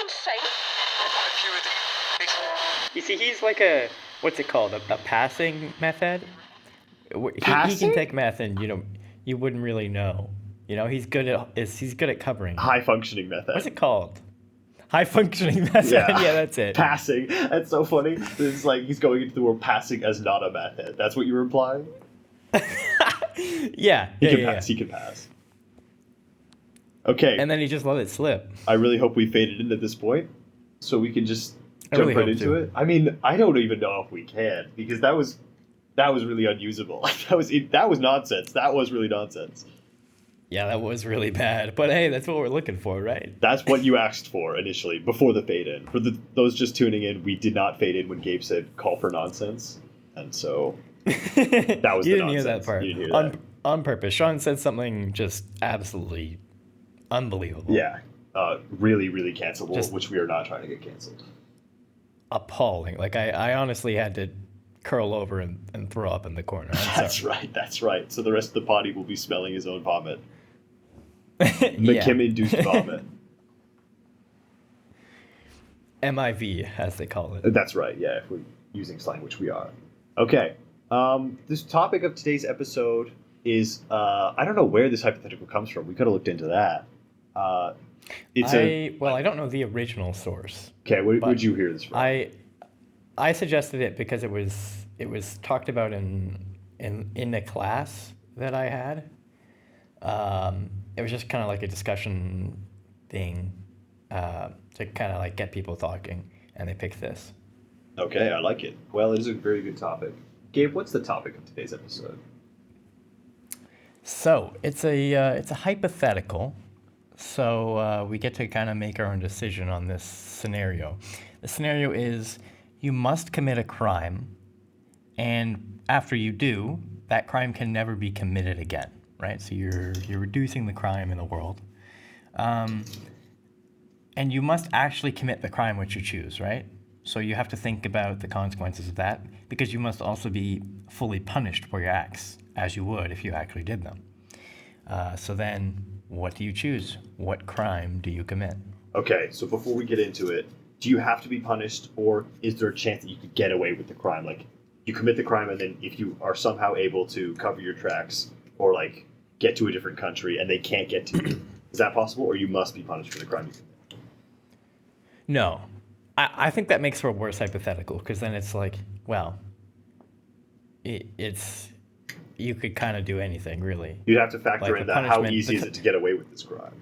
insane? You see, he's like what's it called? A passing method? He can Passing? take meth and, you wouldn't really know. He's good at covering it. High functioning method. What's it called? High functioning method. Yeah, that's it. Passing. That's so funny. It's like he's going into the world passing as not a method. That's what you were implying? Yeah. He can pass. He can pass. Okay. And then he just let it slip. I really hope we faded in at this point so we can just jump really right hope into to. it. I mean, I don't even know if we can because that was really unusable. that was nonsense. That was really nonsense. Yeah, that was really bad. But hey, that's what we're looking for, right? That's what you asked for initially before the fade in. For those just tuning in, we did not fade in when Gabe said call for nonsense. And so that was you the didn't nonsense. Hear that part. You didn't hear that. On purpose. Shaun said something just absolutely unbelievable. Yeah. Really, really cancelable, which we are not trying to get canceled. Appalling. Like, I honestly had to curl over and throw up in the corner. That's right. So the rest of the potty will be smelling his own vomit. McKim-induced vomit. MIV, as they call it. That's right, yeah, if we're using slang, which we are. Okay. This topic of today's episode is, I don't know where this hypothetical comes from. We could have looked into that. I don't know the original source. Okay, where would you hear this from? I suggested it because it was talked about in the class that I had. It was just kind of like a discussion thing to kind of like get people talking, and they picked this. Okay, I like it. Well, it is a very good topic. Gabe, what's the topic of today's episode? So it's a hypothetical. So we get to kind of make our own decision on this scenario. The scenario is you must commit a crime, and after you do, that crime can never be committed again, right? So you're reducing the crime in the world. And you must actually commit the crime which you choose, right? So you have to think about the consequences of that, because you must also be fully punished for your acts, as you would if you actually did them. So then, what do you choose? What crime do you commit? Okay, so before we get into it, do you have to be punished, or is there a chance that you could get away with the crime? Like, you commit the crime, and then if you are somehow able to cover your tracks, or like get to a different country, and they can't get to you, is that possible, or you must be punished for the crime you commit? No. I think that makes for a worse hypothetical, because then it's like, well, it's you could kind of do anything, really. You'd have to factor in that how easy is it to get away with this crime?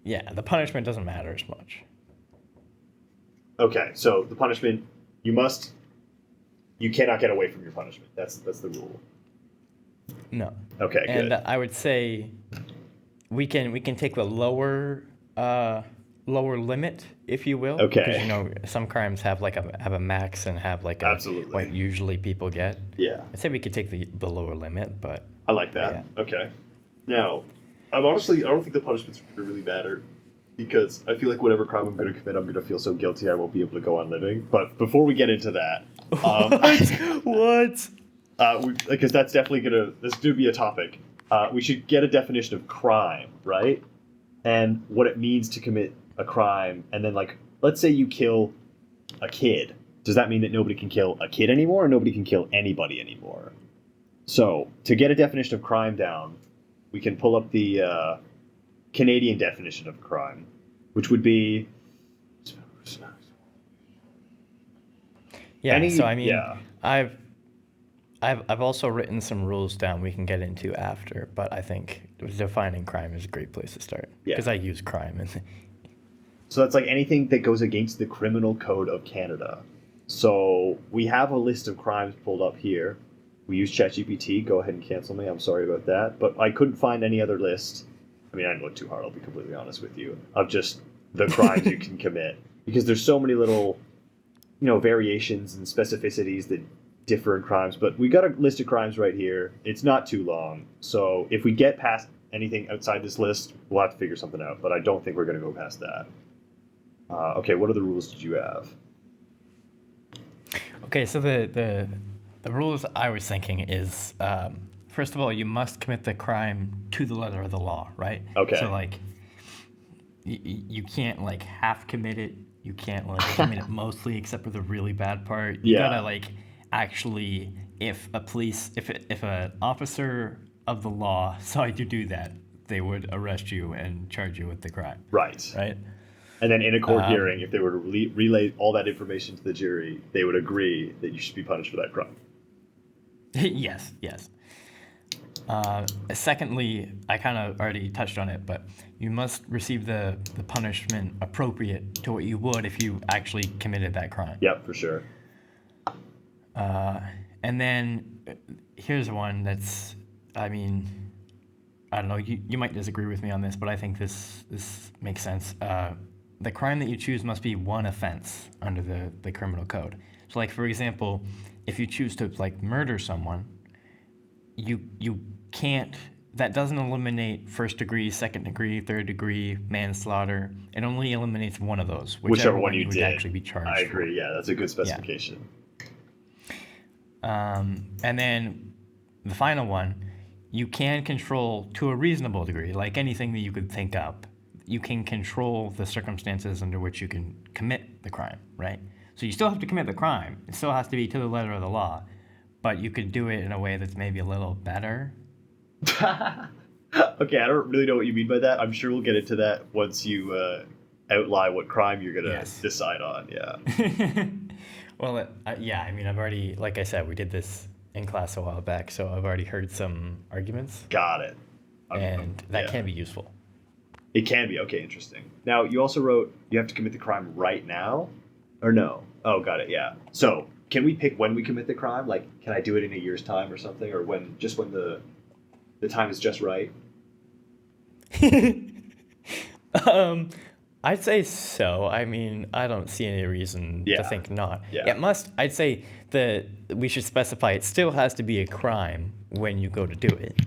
Yeah, the punishment doesn't matter as much. Okay, so the punishment, you cannot get away from your punishment. That's the rule. No. Okay, and good. I would say we can take the lower limit, if you will. Okay. Because some crimes have a max and have like Absolutely. what usually people get. Yeah. I'd say we could take the lower limit, but I like that. Yeah. Okay. Now, I don't think the punishments really matter, because I feel like whatever crime I'm going to commit, I'm going to feel so guilty I won't be able to go on living. But before we get into that, what? Because that's definitely going to be a topic. We should get a definition of crime, right? And what it means to commit a crime, and then like, let's say you kill a kid. Does that mean that nobody can kill a kid anymore, or nobody can kill anybody anymore? So, to get a definition of crime down, we can pull up the Canadian definition of crime, which would be... Yeah, I've also written some rules down we can get into after, but I think defining crime is a great place to start, because I use crime. So that's like anything that goes against the Criminal Code of Canada. So we have a list of crimes pulled up here. We use ChatGPT. Go ahead and cancel me. I'm sorry about that. But I couldn't find any other list. I mean, I didn't look too hard, I'll be completely honest with you, of just the crimes you can commit. Because there's so many little, variations and specificities that differ in crimes. But we got a list of crimes right here. It's not too long. So if we get past anything outside this list, we'll have to figure something out. But I don't think we're going to go past that. Okay, what other rules did you have? Okay, so the rules I was thinking is, first of all, you must commit the crime to the letter of the law, right? Okay. So, like, you can't like half commit it. You can't like commit it mostly, except for the really bad part. You Yeah. gotta like actually, if an officer of the law saw you do that, they would arrest you and charge you with the crime, Right. right? And then in a court Um, hearing, if they were to relay all that information to the jury, they would agree that you should be punished for that crime. yes, yes. Secondly, I kind of already touched on it, but you must receive the punishment appropriate to what you would if you actually committed that crime. Yep, for sure. And then here's one that's, I mean, I don't know, you might disagree with me on this, but I think this makes sense. The crime that you choose must be one offense under the criminal code. So, like, for example, if you choose to, like, murder someone, you can't, that doesn't eliminate first degree, second degree, third degree, manslaughter. It only eliminates one of those, Whichever one you you would did. actually be charged I for. agree. Yeah, that's a good specification. And then the final one, you can control to a reasonable degree, like anything that you could think up. You can control the circumstances under which you can commit the crime, right? So you still have to commit the crime. It still has to be to the letter of the law, but you could do it in a way that's maybe a little better. Okay, I don't really know what you mean by that. I'm sure we'll get into that once you outline what crime you're going to Yes. decide on. Yeah. Well, yeah, I mean, I've already, like I said, we did this in class a while back, so I've already heard some arguments, Got it. and that yeah. can be useful. It can be. Okay, interesting. Now, you also wrote you have to commit the crime right now? Or no? Oh, got it. Yeah. So, can we pick when we commit the crime? Like, can I do it in a year's time or something? Or when the time is just right? I'd say so. I mean, I don't see any reason Yeah. to think not. Yeah. It must, I'd say that we should specify it still has to be a crime when you go to do it.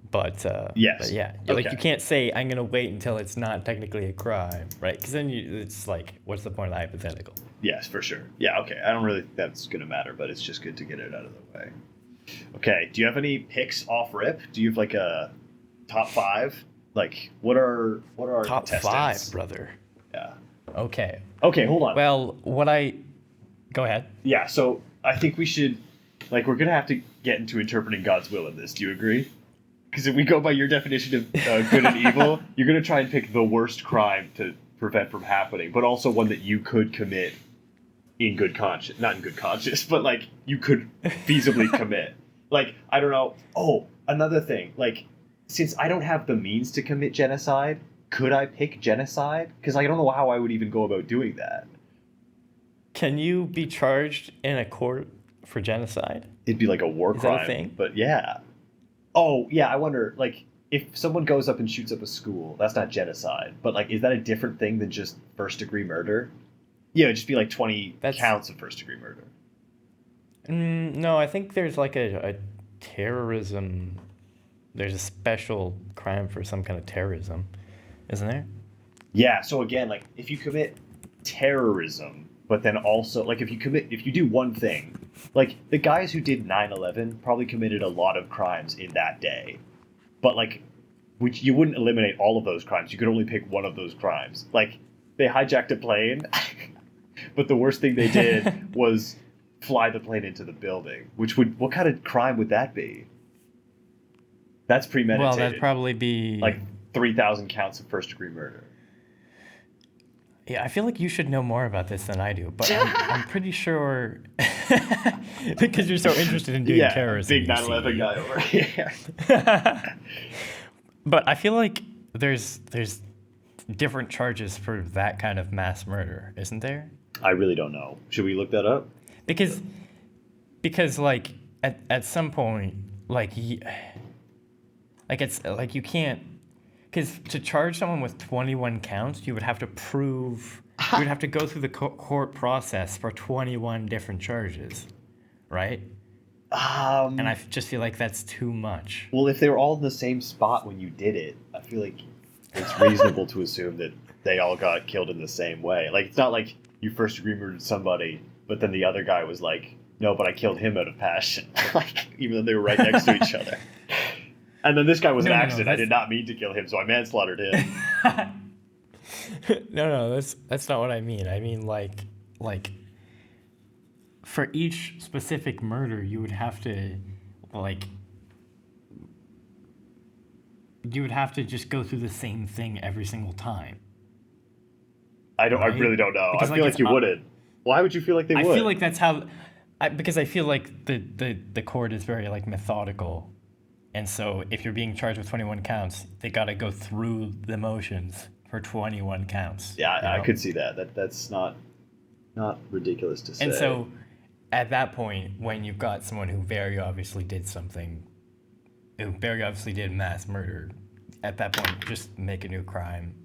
But, Yes. but yeah, Okay. like you can't say, I'm going to wait until it's not technically a crime, right? Because then it's like, what's the point of the hypothetical? Yes, for sure. Yeah, okay. I don't really think that's going to matter, but it's just good to get it out of the way. Okay, do you have any picks off rip? Do you have like a top 5? Like, what are our Top contestants? 5, brother. Yeah. Okay. Okay, hold on. Well, go ahead. Yeah, so I think we should, like, we're going to have to get into interpreting God's will in this. Do you agree? Because if we go by your definition of good and evil, you're going to try and pick the worst crime to prevent from happening, but also one that you could commit in good conscience. Not in good conscience, but, like, you could feasibly commit. Like, I don't know. Oh, another thing. Like, since I don't have the means to commit genocide, could I pick genocide? Because I don't know how I would even go about doing that. Can you be charged in a court for genocide? It'd be like a war Is that a crime. thing? But yeah. Oh, yeah, I wonder, like, if someone goes up and shoots up a school, that's not genocide. But, like, is that a different thing than just first-degree murder? Yeah, it'd just be like 20 counts of first-degree murder. No, I think there's like a terrorism. There's a special crime for some kind of terrorism, isn't there? Yeah, so again, like, if you commit terrorism, but then also, like, if you do one thing, like, the guys who did 9/11 probably committed a lot of crimes in that day. But, like, which you wouldn't eliminate all of those crimes. You could only pick one of those crimes. Like, they hijacked a plane, but the worst thing they did was fly the plane into the building. What kind of crime would that be? That's premeditated. Well, that'd probably be like 3,000 counts of first-degree murder. Yeah, I feel like you should know more about this than I do, but I'm pretty sure because you're so interested in doing terrorism. Big 9/11 guy over here. But I feel like there's different charges for that kind of mass murder, isn't there? I really don't know. Should we look that up? Because like at some point, like it's like you can't. Because to charge someone with 21 counts, you would have to go through the court process for 21 different charges, right? And I just feel like that's too much. Well, if they were all in the same spot when you did it, I feel like it's reasonable to assume that they all got killed in the same way. Like, it's not like you first degree murdered somebody, but then the other guy was like, no, but I killed him out of passion. Like, even though they were right next to each other. And then this guy was an No, accident. I that's did not mean to kill him, so I manslaughtered him. no, that's not what I mean. I mean like for each specific murder, like you would have to just go through the same thing every single time, I right? really don't know. I Because feel like you wouldn't. Why would you feel like they I would? feel like that's how, because I feel like the court is very like methodical, and so if you're being charged with 21 counts, they got to go through the motions for 21 counts. Yeah, you I know? could see that. That's not ridiculous to say. And so, at that point, when you've got someone who very obviously did something, who very obviously did mass murder, at that point, just make a new crime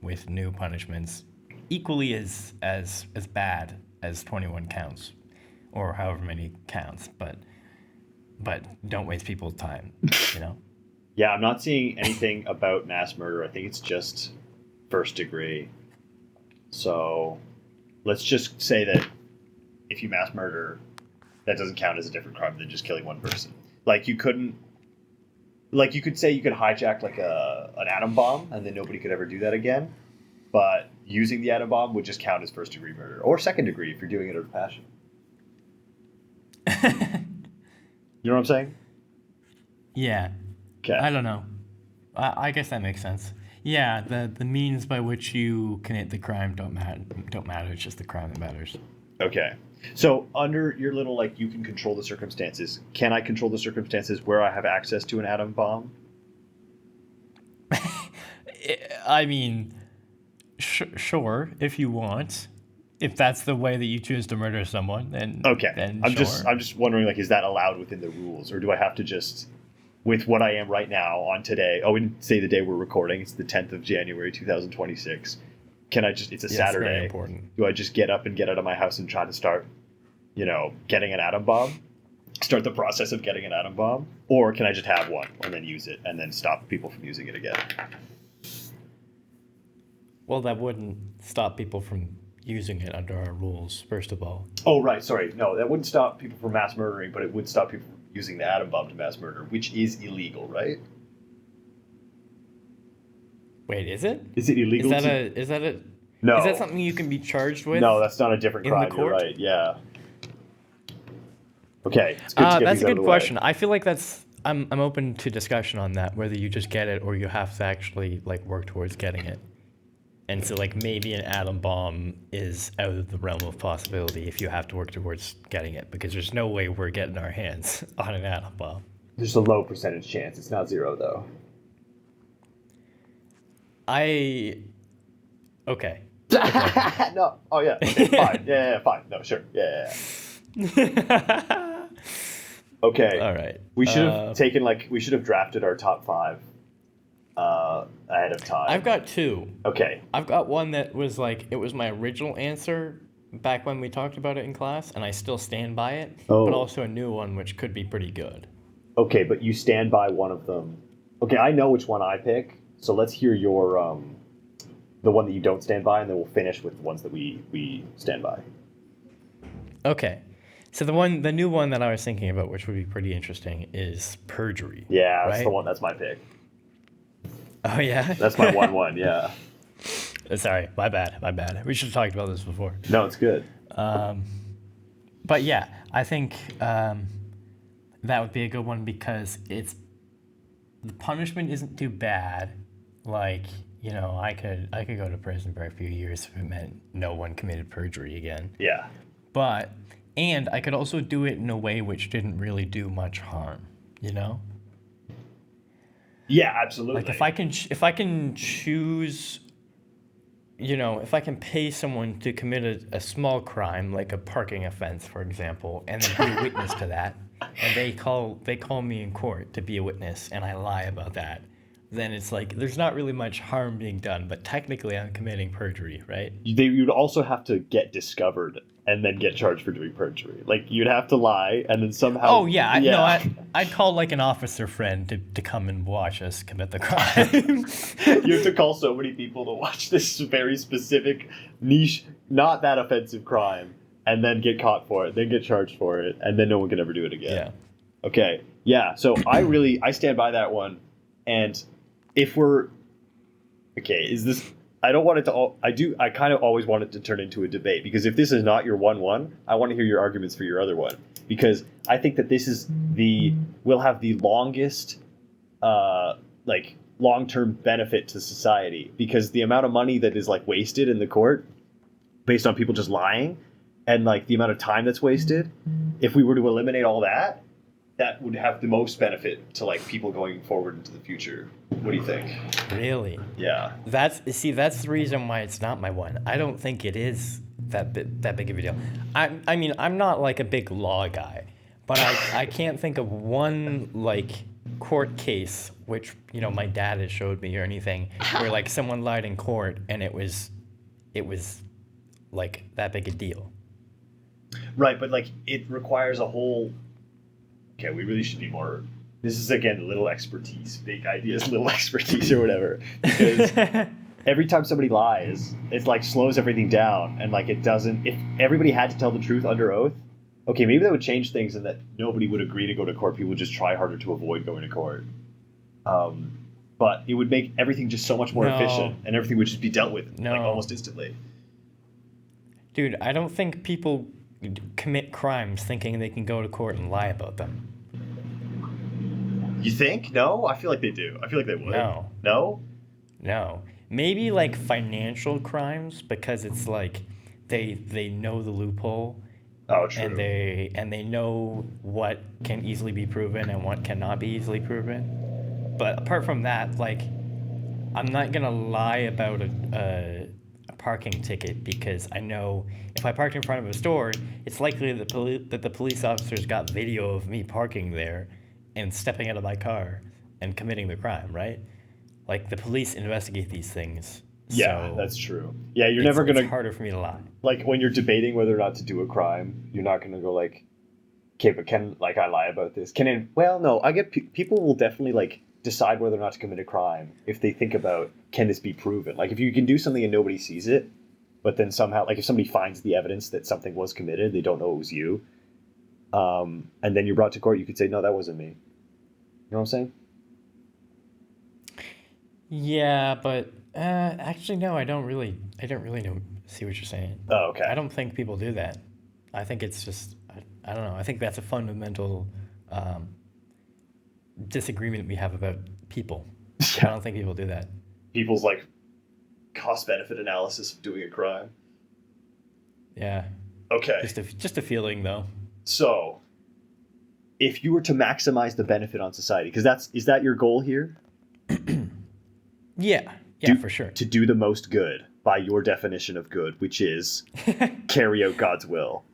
with new punishments, equally as bad as 21 counts, or however many counts. But don't waste people's time. You know. Yeah, I'm not seeing anything about mass murder. I think it's just first degree. So let's just say that if you mass murder, that doesn't count as a different crime than just killing one person. Like you couldn't, like you could say you could hijack like an atom bomb and then nobody could ever do that again. But using the atom bomb would just count as first degree murder or second degree if you're doing it out of passion. You know what I'm saying? Yeah. Okay. I don't know. I guess that makes sense. Yeah, the means by which you commit the crime don't matter. It's just the crime that matters. Okay. So under your little like you can control the circumstances, can I control the circumstances where I have access to an atom bomb? I mean, sure, if you want. If that's the way that you choose to murder someone, then Okay. then I'm sure. just wondering like is that allowed within the rules or do I have to just with what I am right now on today, and say the day we're recording, it's the 10th of January 2026. Can I just it's a Yes, Saturday. very important. Do I just get up and get out of my house and try to start, getting an atom bomb? Start the process of getting an atom bomb? Or can I just have one and then use it and then stop people from using it again? Well, that wouldn't stop people from using it under our rules, first of all. Oh, right. Sorry. No, that wouldn't stop people from mass murdering, but it would stop people from using the atom bomb to mass murder, which is illegal, right? Wait, is it? Is it illegal? Is that a No. Is that something you can be charged with? No, that's not a different in the crime. You're court? right. Yeah. Okay. It's good to get That's these a out of good the way. question. I feel like I'm open to discussion on that, whether you just get it or you have to actually like work towards getting it. And so like maybe an atom bomb is out of the realm of possibility if you have to work towards getting it, because there's no way we're getting our hands on an atom bomb. There's a low percentage chance. It's not zero, though. Okay. No. Oh, yeah. Okay, fine. Yeah, fine. No, sure. Yeah. Okay. All right. We should have we should have drafted our top 5 ahead of time. I've got 2. Okay. I've got one that was like, it was my original answer back when we talked about it in class, and I still stand by it, Oh. but also a new one which could be pretty good. Okay, but you stand by one of them. Okay, I know which one I pick, so let's hear your the one that you don't stand by, and then we'll finish with the ones that we stand by. Okay. So the new one that I was thinking about, which would be pretty interesting, is perjury. Yeah, that's right? the one. That's my pick. Oh, yeah? That's my 1-1, yeah. Sorry, my bad. We should have talked about this before. No, it's good. But yeah, I think that would be a good one because the punishment isn't too bad. Like, I could go to prison for a few years if it meant no one committed perjury again. Yeah. And I could also do it in a way which didn't really do much harm, Yeah, absolutely. Like if I can choose, if I can pay someone to commit a small crime, like a parking offense, for example, and then be a witness to that, and they call me in court to be a witness, and I lie about that, then it's like there's not really much harm being done, but technically I'm committing perjury, right? You'd also have to get discovered and then get charged for doing perjury. Like you'd have to lie and then somehow. Oh yeah, I'd call like an officer friend to come and watch us commit the crime. You have to call so many people to watch this very specific niche, not that offensive crime, and then get caught for it, then get charged for it, and then no one can ever do it again. Yeah. Okay. Yeah. So I stand by that one. And if we're okay, is this? I don't want it to. I kind of always want it to turn into a debate because if this is not your 1-1, I want to hear your arguments for your other one because I think that this is the will have the longest, like long term benefit to society because the amount of money that is like wasted in the court based on people just lying and like the amount of time that's wasted, if we were to eliminate all that, that would have the most benefit to like people going forward into the future. What do you think? Really? Yeah. That's the reason why it's not my one. I don't think it is that big of a deal. I mean, I'm not like a big law guy, but I can't think of one like court case which my dad has showed me or anything where like someone lied in court and it was like that big a deal. Right, but like it requires a whole. Okay, we really should be more. This is again little expertise, big ideas, little expertise or whatever. Because every time somebody lies, it like slows everything down, and like it doesn't. If everybody had to tell the truth under oath, okay, maybe that would change things, and that nobody would agree to go to court. People would just try harder to avoid going to court. But it would make everything just so much more efficient, and everything would just be dealt with like almost instantly. Dude, I don't think people commit crimes thinking they can go to court and lie about them. You think? No, I feel like they do. I feel like they would. No. No. No. Maybe like financial crimes because it's like they know the loophole. Oh, true. And they know what can easily be proven and what cannot be easily proven. But apart from that, like I'm not gonna lie about a parking ticket because I know if I parked in front of a store, it's likely that the police officers got video of me parking there and stepping out of my car and committing the crime, right? Like the police investigate these things. Yeah, so that's true. Yeah, you're never gonna. It's harder for me to lie. Like when you're debating whether or not to do a crime, you're not gonna go like, okay, but can like I lie about this? Well, no, I get people will definitely like decide whether or not to commit a crime if they think about can this be proven. Like if you can do something and nobody sees it, but then somehow like if somebody finds the evidence that something was committed, they don't know it was you, and then you're brought to court, you could say no, that wasn't me. You know what I'm saying? Yeah, but actually no, I don't really know, see what you're saying. Oh, okay. I don't think people do that. I think it's just I don't know. I think that's a fundamental disagreement we have about people. Yeah. I don't think people do that. People's like cost benefit analysis of doing a crime. Yeah. Okay. Just a feeling though. So, if you were to maximize the benefit on society, because is that your goal here? Yeah, for sure. To do the most good by your definition of good, which is carry out God's will.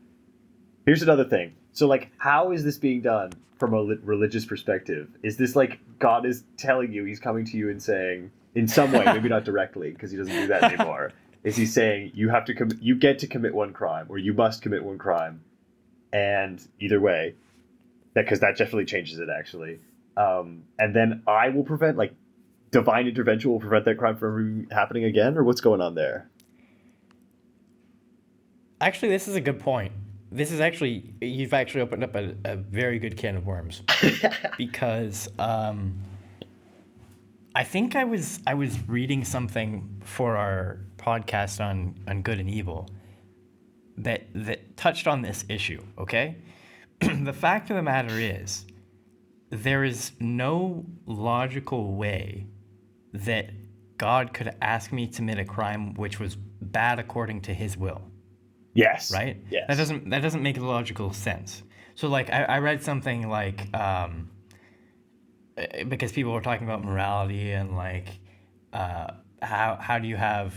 Here's another thing. So, like, how is this being done from a religious perspective? Is this like God is telling you, he's coming to you and saying, in some way, maybe not directly, because he doesn't do that anymore, is he saying you have to you get to commit one crime, or you must commit one crime, and either way, because that definitely changes it actually, and then I will prevent like. Divine intervention will prevent that crime from happening again, or what's going on there? Actually, this is a good point. You've actually opened up a very good can of worms because I think I was reading something for our podcast on good and evil that touched on this issue. Okay, the fact of the matter is there is no logical way that God could ask me to commit a crime which was bad according to his will. Yes. Right? Yes. That doesn't make logical sense. So like I read something like because people were talking about morality and like how do you have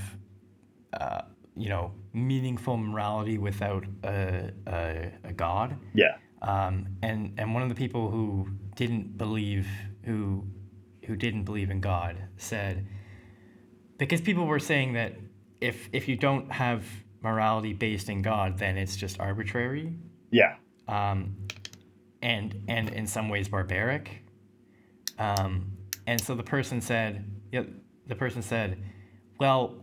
meaningful morality without a God? Yeah. And one of the people who didn't believe in God said, because people were saying that if you don't have morality based in God, then it's just arbitrary. Yeah. And in some ways barbaric. And so the person said, well,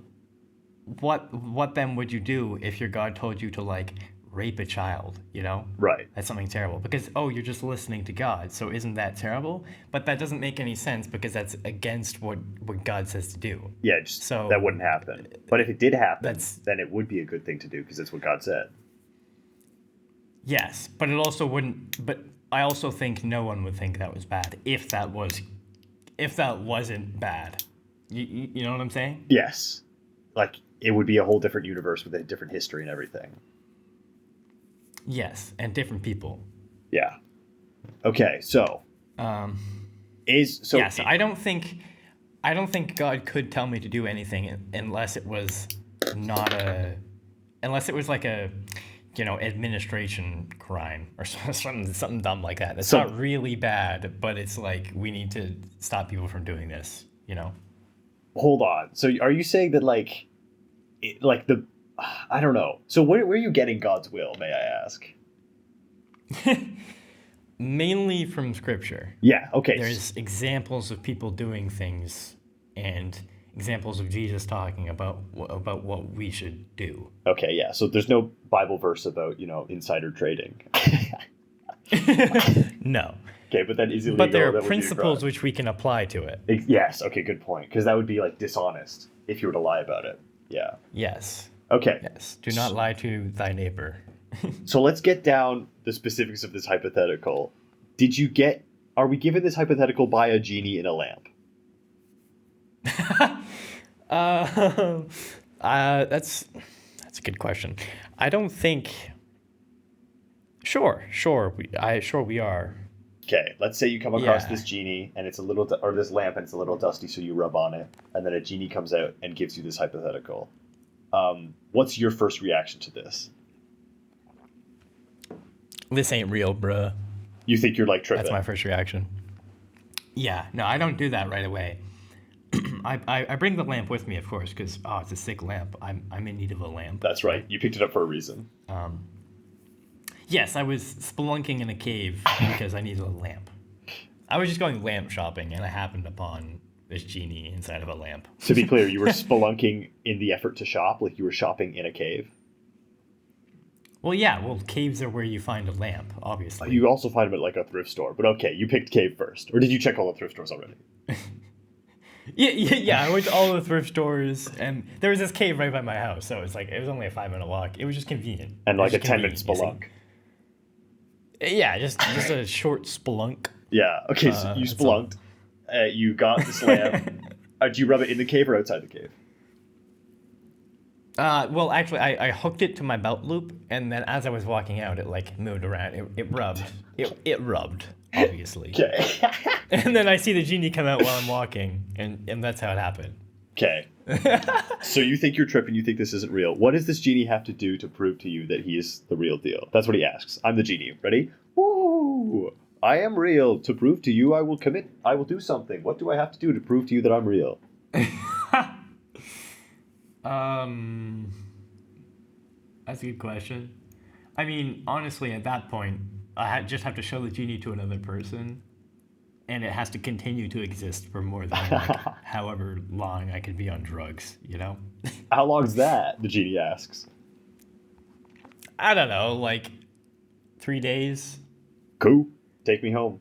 what then would you do if your God told you to like rape a child, you know? Right. That's something terrible. Because, oh, you're just listening to God, so isn't that terrible? But that doesn't make any sense because that's against what God says to do. Yeah, that So wouldn't happen. But if it did happen, that's, then it would be a good thing to do because it's what God said. yes, but it also wouldn't, but I also think no one would think that was bad if that wasn't bad. You know what I'm saying? Yes. Like, it would be a whole different universe with a different history and everything. Yes, and different people. Yeah. Okay, so Um, so yeah, so I don't think God could tell me to do anything unless it was not unless it was like a, administration crime or something dumb like that. It's not really bad, but it's like we need to stop people from doing this, hold on. So are you saying that I don't know. So where are you getting God's will, may I ask? Mainly from scripture. Yeah, okay. There's examples of people doing things and examples of Jesus talking about what we should do. Okay, yeah. So there's no Bible verse about, insider trading. No. Okay, but that is illegal. But there are principles which we can apply to it. Yes, okay, good point. Because that would be like dishonest if you were to lie about it. Yeah. Yes. Okay. Yes. Do not lie to thy neighbor. So let's get down the specifics of this hypothetical. Are we given this hypothetical by a genie in a lamp? That's a good question. I don't think. Sure, we are. Okay, let's say you come across this genie and it's or this lamp and it's a little dusty, so you rub on it, and then a genie comes out and gives you this hypothetical. What's your first reaction to this? This ain't real, bruh. You think you're like tripping? That's my first reaction. Yeah, no, I don't do that right away. I bring the lamp with me, of course, because it's a sick lamp. I'm in need of a lamp. That's right. You picked it up for a reason. Yes, I was spelunking in a cave because I needed a lamp. I was just going lamp shopping, and I happened upon this genie inside of a lamp. To be clear, you were spelunking in the effort to shop, like you were shopping in a cave? Well, yeah. Well, caves are where you find a lamp, obviously. You also find them at like a thrift store, but okay, you picked cave first. Or did you check all the thrift stores already? Yeah. I went to all the thrift stores, and there was this cave right by my house, so it was only a 5-minute walk. It was just convenient. And like a 10-minute spelunk. Yeah, just a short spelunk. Yeah. Okay. So you spelunked. You got this lamp. Did you rub it in the cave or outside the cave? Well, actually, I hooked it to my belt loop, and then as I was walking out, it like moved around. It rubbed. It rubbed, obviously. Okay. And then I see the genie come out while I'm walking, and that's how it happened. Okay. So you think you're tripping, you think this isn't real. What does this genie have to do to prove to you that he is the real deal? That's what he asks. I'm the genie. Ready? Woo! I am real. To prove to you, I will do something. What do I have to do to prove to you that I'm real? That's a good question. I mean, honestly, at that point, I just have to show the genie to another person, and it has to continue to exist for more than however long I could be on drugs, How long's that? The genie asks. I don't know, like 3 days. Cool. Take me home.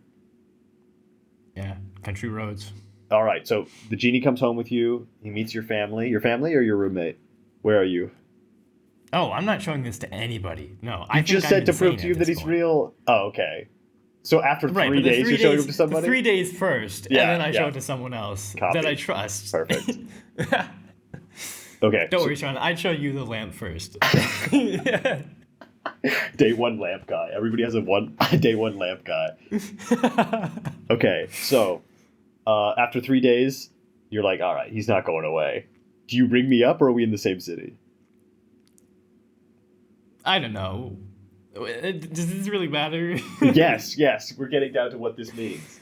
Yeah, country roads. All right, so the genie comes home with you. He meets your family. Your family or your roommate? Where are you? Oh, I'm not showing this to anybody. No, I just said to prove to you that he's real. Oh, okay. So after 3 days, you're showing it to somebody? 3 days first, and then I show it to someone else that I trust. Perfect. Okay. Don't worry, Sean. I'd show you the lamp first. Day one lamp guy. Everybody has a day one lamp guy. Okay, so after 3 days, you're like, all right, he's not going away. Do you ring me up, or are we in the same city? I don't know. Does this really matter? Yes. We're getting down to what this means.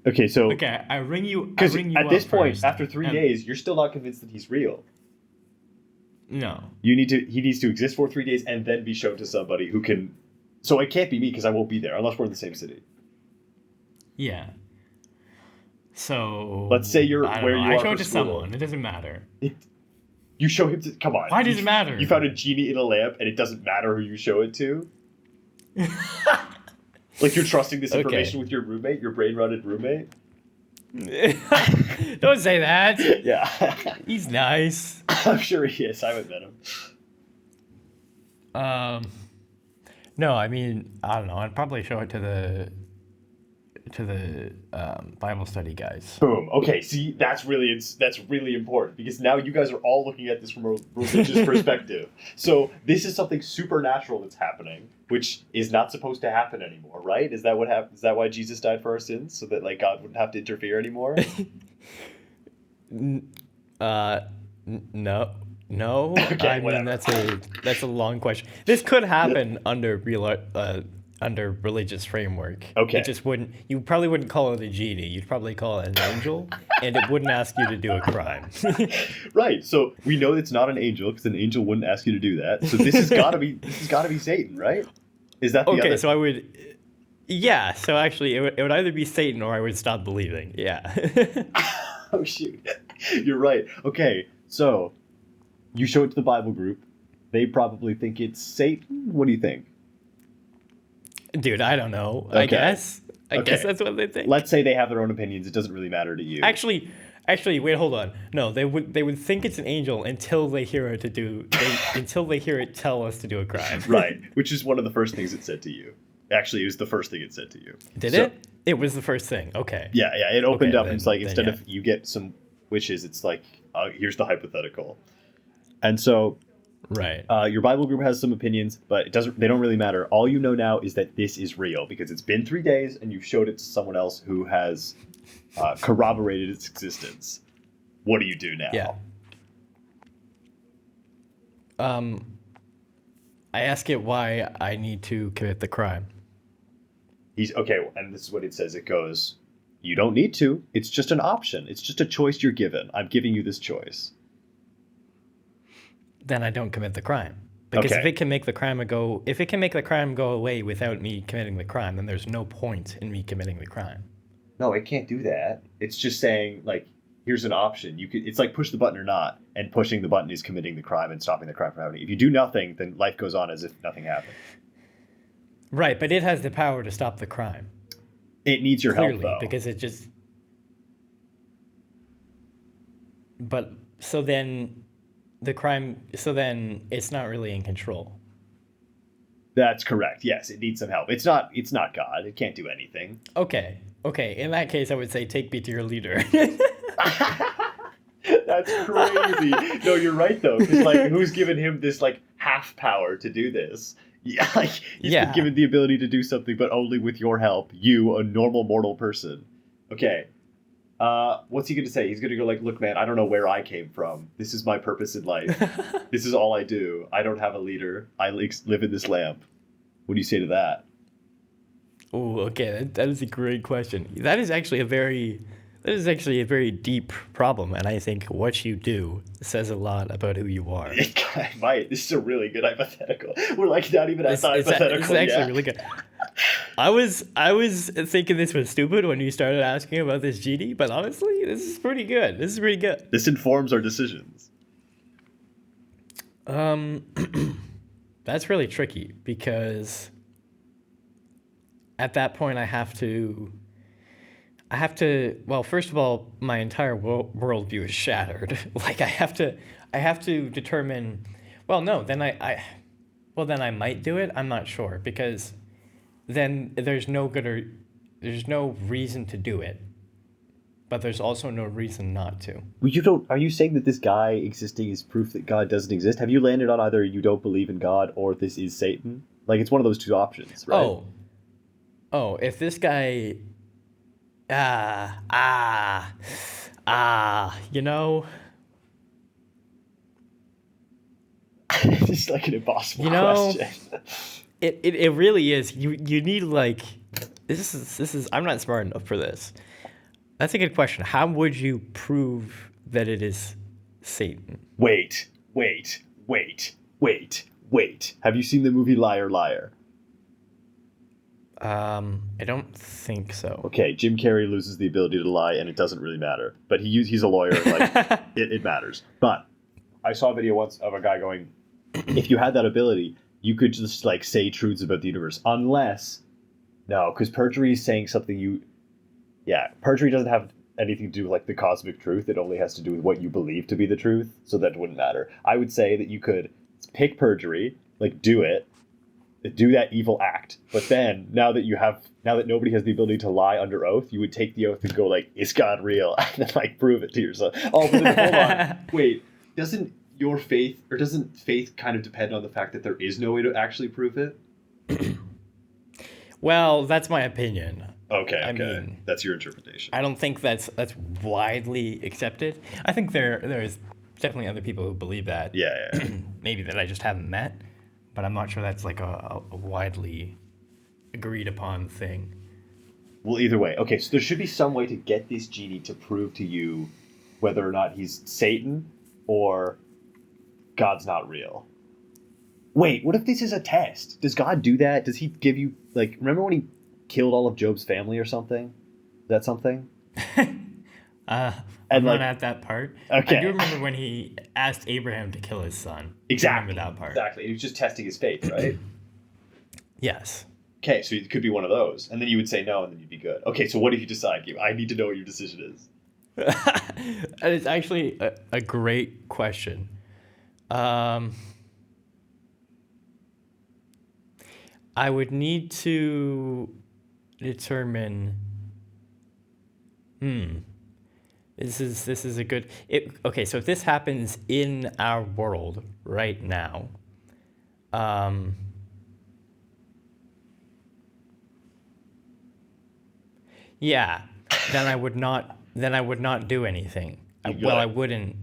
Okay, so... Okay, I ring you Because at this point, first, after 3 days, you're still not convinced that he's real. No. He needs to exist for 3 days and then be shown to somebody who can... So it can't be me, because I won't be there, unless we're in the same city. Yeah. So... Let's say you're where you are I show it to school. someone. It doesn't matter. You show him to... Come on. Why does it matter? You found a genie in a lamp, and it doesn't matter who you show it to? Like, you're trusting this information with your roommate, your brain-rotted roommate? Don't say that. Yeah. He's nice. I'm sure he is. I haven't met him. No, I mean, I don't know. I'd probably show it to the Bible study guys. Boom. Okay, see, that's really important because now you guys are all looking at this from a religious perspective. So this is something supernatural that's happening, which is not supposed to happen anymore, right? Is that what happened? Is that why Jesus died for our sins, so that like God wouldn't have to interfere anymore? No. Okay, I mean, that's a long question. This could happen under religious framework. Okay. It just wouldn't. You probably wouldn't call it a genie. You'd probably call it an angel, and it wouldn't ask you to do a crime. Right. So we know it's not an angel because an angel wouldn't ask you to do that. So this has got to be Satan, right? Is that the Okay, other? so I would. Yeah. So actually, it would either be Satan or I would stop believing. Yeah. Oh shoot, you're right. Okay, so you show it to the Bible group. They probably think it's Satan. What do you think? Dude, I don't know. Okay. I guess Okay. that's what they think. Let's say they have their own opinions. It doesn't really matter to you. Actually, wait, hold on. No, they would think it's an angel until they hear it tell us to do a crime. Right, which is one of the first things it said to you. Actually, it was the first thing it said to you. Did it? It was the first thing. Okay. Yeah. It opened up then- and it's like then instead yeah. of you get some wishes, it's like here's the hypothetical. And so Right. your Bible group has some opinions, but they don't really matter. All you know now is that this is real because it's been 3 days and you've showed it to someone else who has corroborated its existence. What do you do now? Yeah. I ask it why I need to commit the crime. He's okay, and this is what it says. It goes, you don't need to. It's just an option. It's just a choice you're given. I'm giving you this choice. Then I don't commit the crime. Because Okay. if it can make the crime go away without me committing the crime, then there's no point in me committing the crime. No, it can't do that. It's just saying, like, here's an option. It's like push the button or not, and pushing the button is committing the crime and stopping the crime from happening. If you do nothing, then life goes on as if nothing happened. Right, but it has the power to stop the crime. It needs your Clearly, help, though. because it just. But so then, it's not really in control. That's correct. Yes, it needs some help. It's not God. It can't do anything. Okay. In that case, I would say take me to your leader. That's crazy. No, you're right though. Because like, who's given him this like half power to do this? Yeah, like he's been given the ability to do something, but only with your help. You, a normal mortal person. Okay. What's he gonna say? He's gonna go like, look, man, I don't know where I came from. This is my purpose in life. This is all I do. I don't have a leader. I live in this lamp. What do you say to that? Oh, okay. That is a great question. That is actually a very deep problem, and I think what you do says a lot about who you are. It might. This is a really good hypothetical. We're like not even at the hypothetical It's actually yet. really good. I was thinking this was stupid when you started asking about this genie, but honestly, this is pretty good. This informs our decisions. That's really tricky because at that point I have to, well, first of all, my entire worldview is shattered. Like I have to determine, well, no, then I might do it. I'm not sure because then there's no reason to do it, but there's also no reason not to. Well, are you saying that this guy existing is proof that God doesn't exist? Have you landed on either you don't believe in God or this is Satan? Like it's one of those two options, right? Oh, if this guy, you know, It's like an impossible question. It really is. You need like this is I'm not smart enough for this. That's a good question. How would you prove that it is Satan? Wait. Have you seen the movie Liar, Liar? I don't think so. Okay, Jim Carrey loses the ability to lie, and it doesn't really matter. But he's a lawyer, and like it matters. But I saw a video once of a guy going, if you had that ability, you could just like say truths about the universe, unless no, because perjury is saying something you. Yeah, perjury doesn't have anything to do with like the cosmic truth. It only has to do with what you believe to be the truth. So that wouldn't matter. I would say that you could pick perjury, like do it, do that evil act. But then now that nobody has the ability to lie under oath, you would take the oath and go like, "Is God real?" and then like prove it to yourself. Oh, but then, hold on, wait. Doesn't faith kind of depend on the fact that there is no way to actually prove it? Well, that's my opinion. Okay, I mean, that's your interpretation. I don't think that's widely accepted. I think there's definitely other people who believe that. Yeah. Maybe that I just haven't met, but I'm not sure that's like a widely agreed upon thing. Well, either way. Okay, so there should be some way to get this genie to prove to you whether or not he's Satan or God's not real. Wait, what if this is a test? Does God do that? Does he give you, like, remember when he killed all of Job's family or something? Is that something? I'm not at that part. Okay. I do remember when he asked Abraham to kill his son. Exactly. I remember that part. Exactly. He was just testing his faith, right? Yes. Okay, so it could be one of those. And then you would say no, and then you'd be good. Okay, so what if you decide, Gabe? I need to know what your decision is. It's actually a great question. I would need to determine. This is a good. Okay, so if this happens in our world right now, yeah, then I would not. Then I would not do anything. I wouldn't.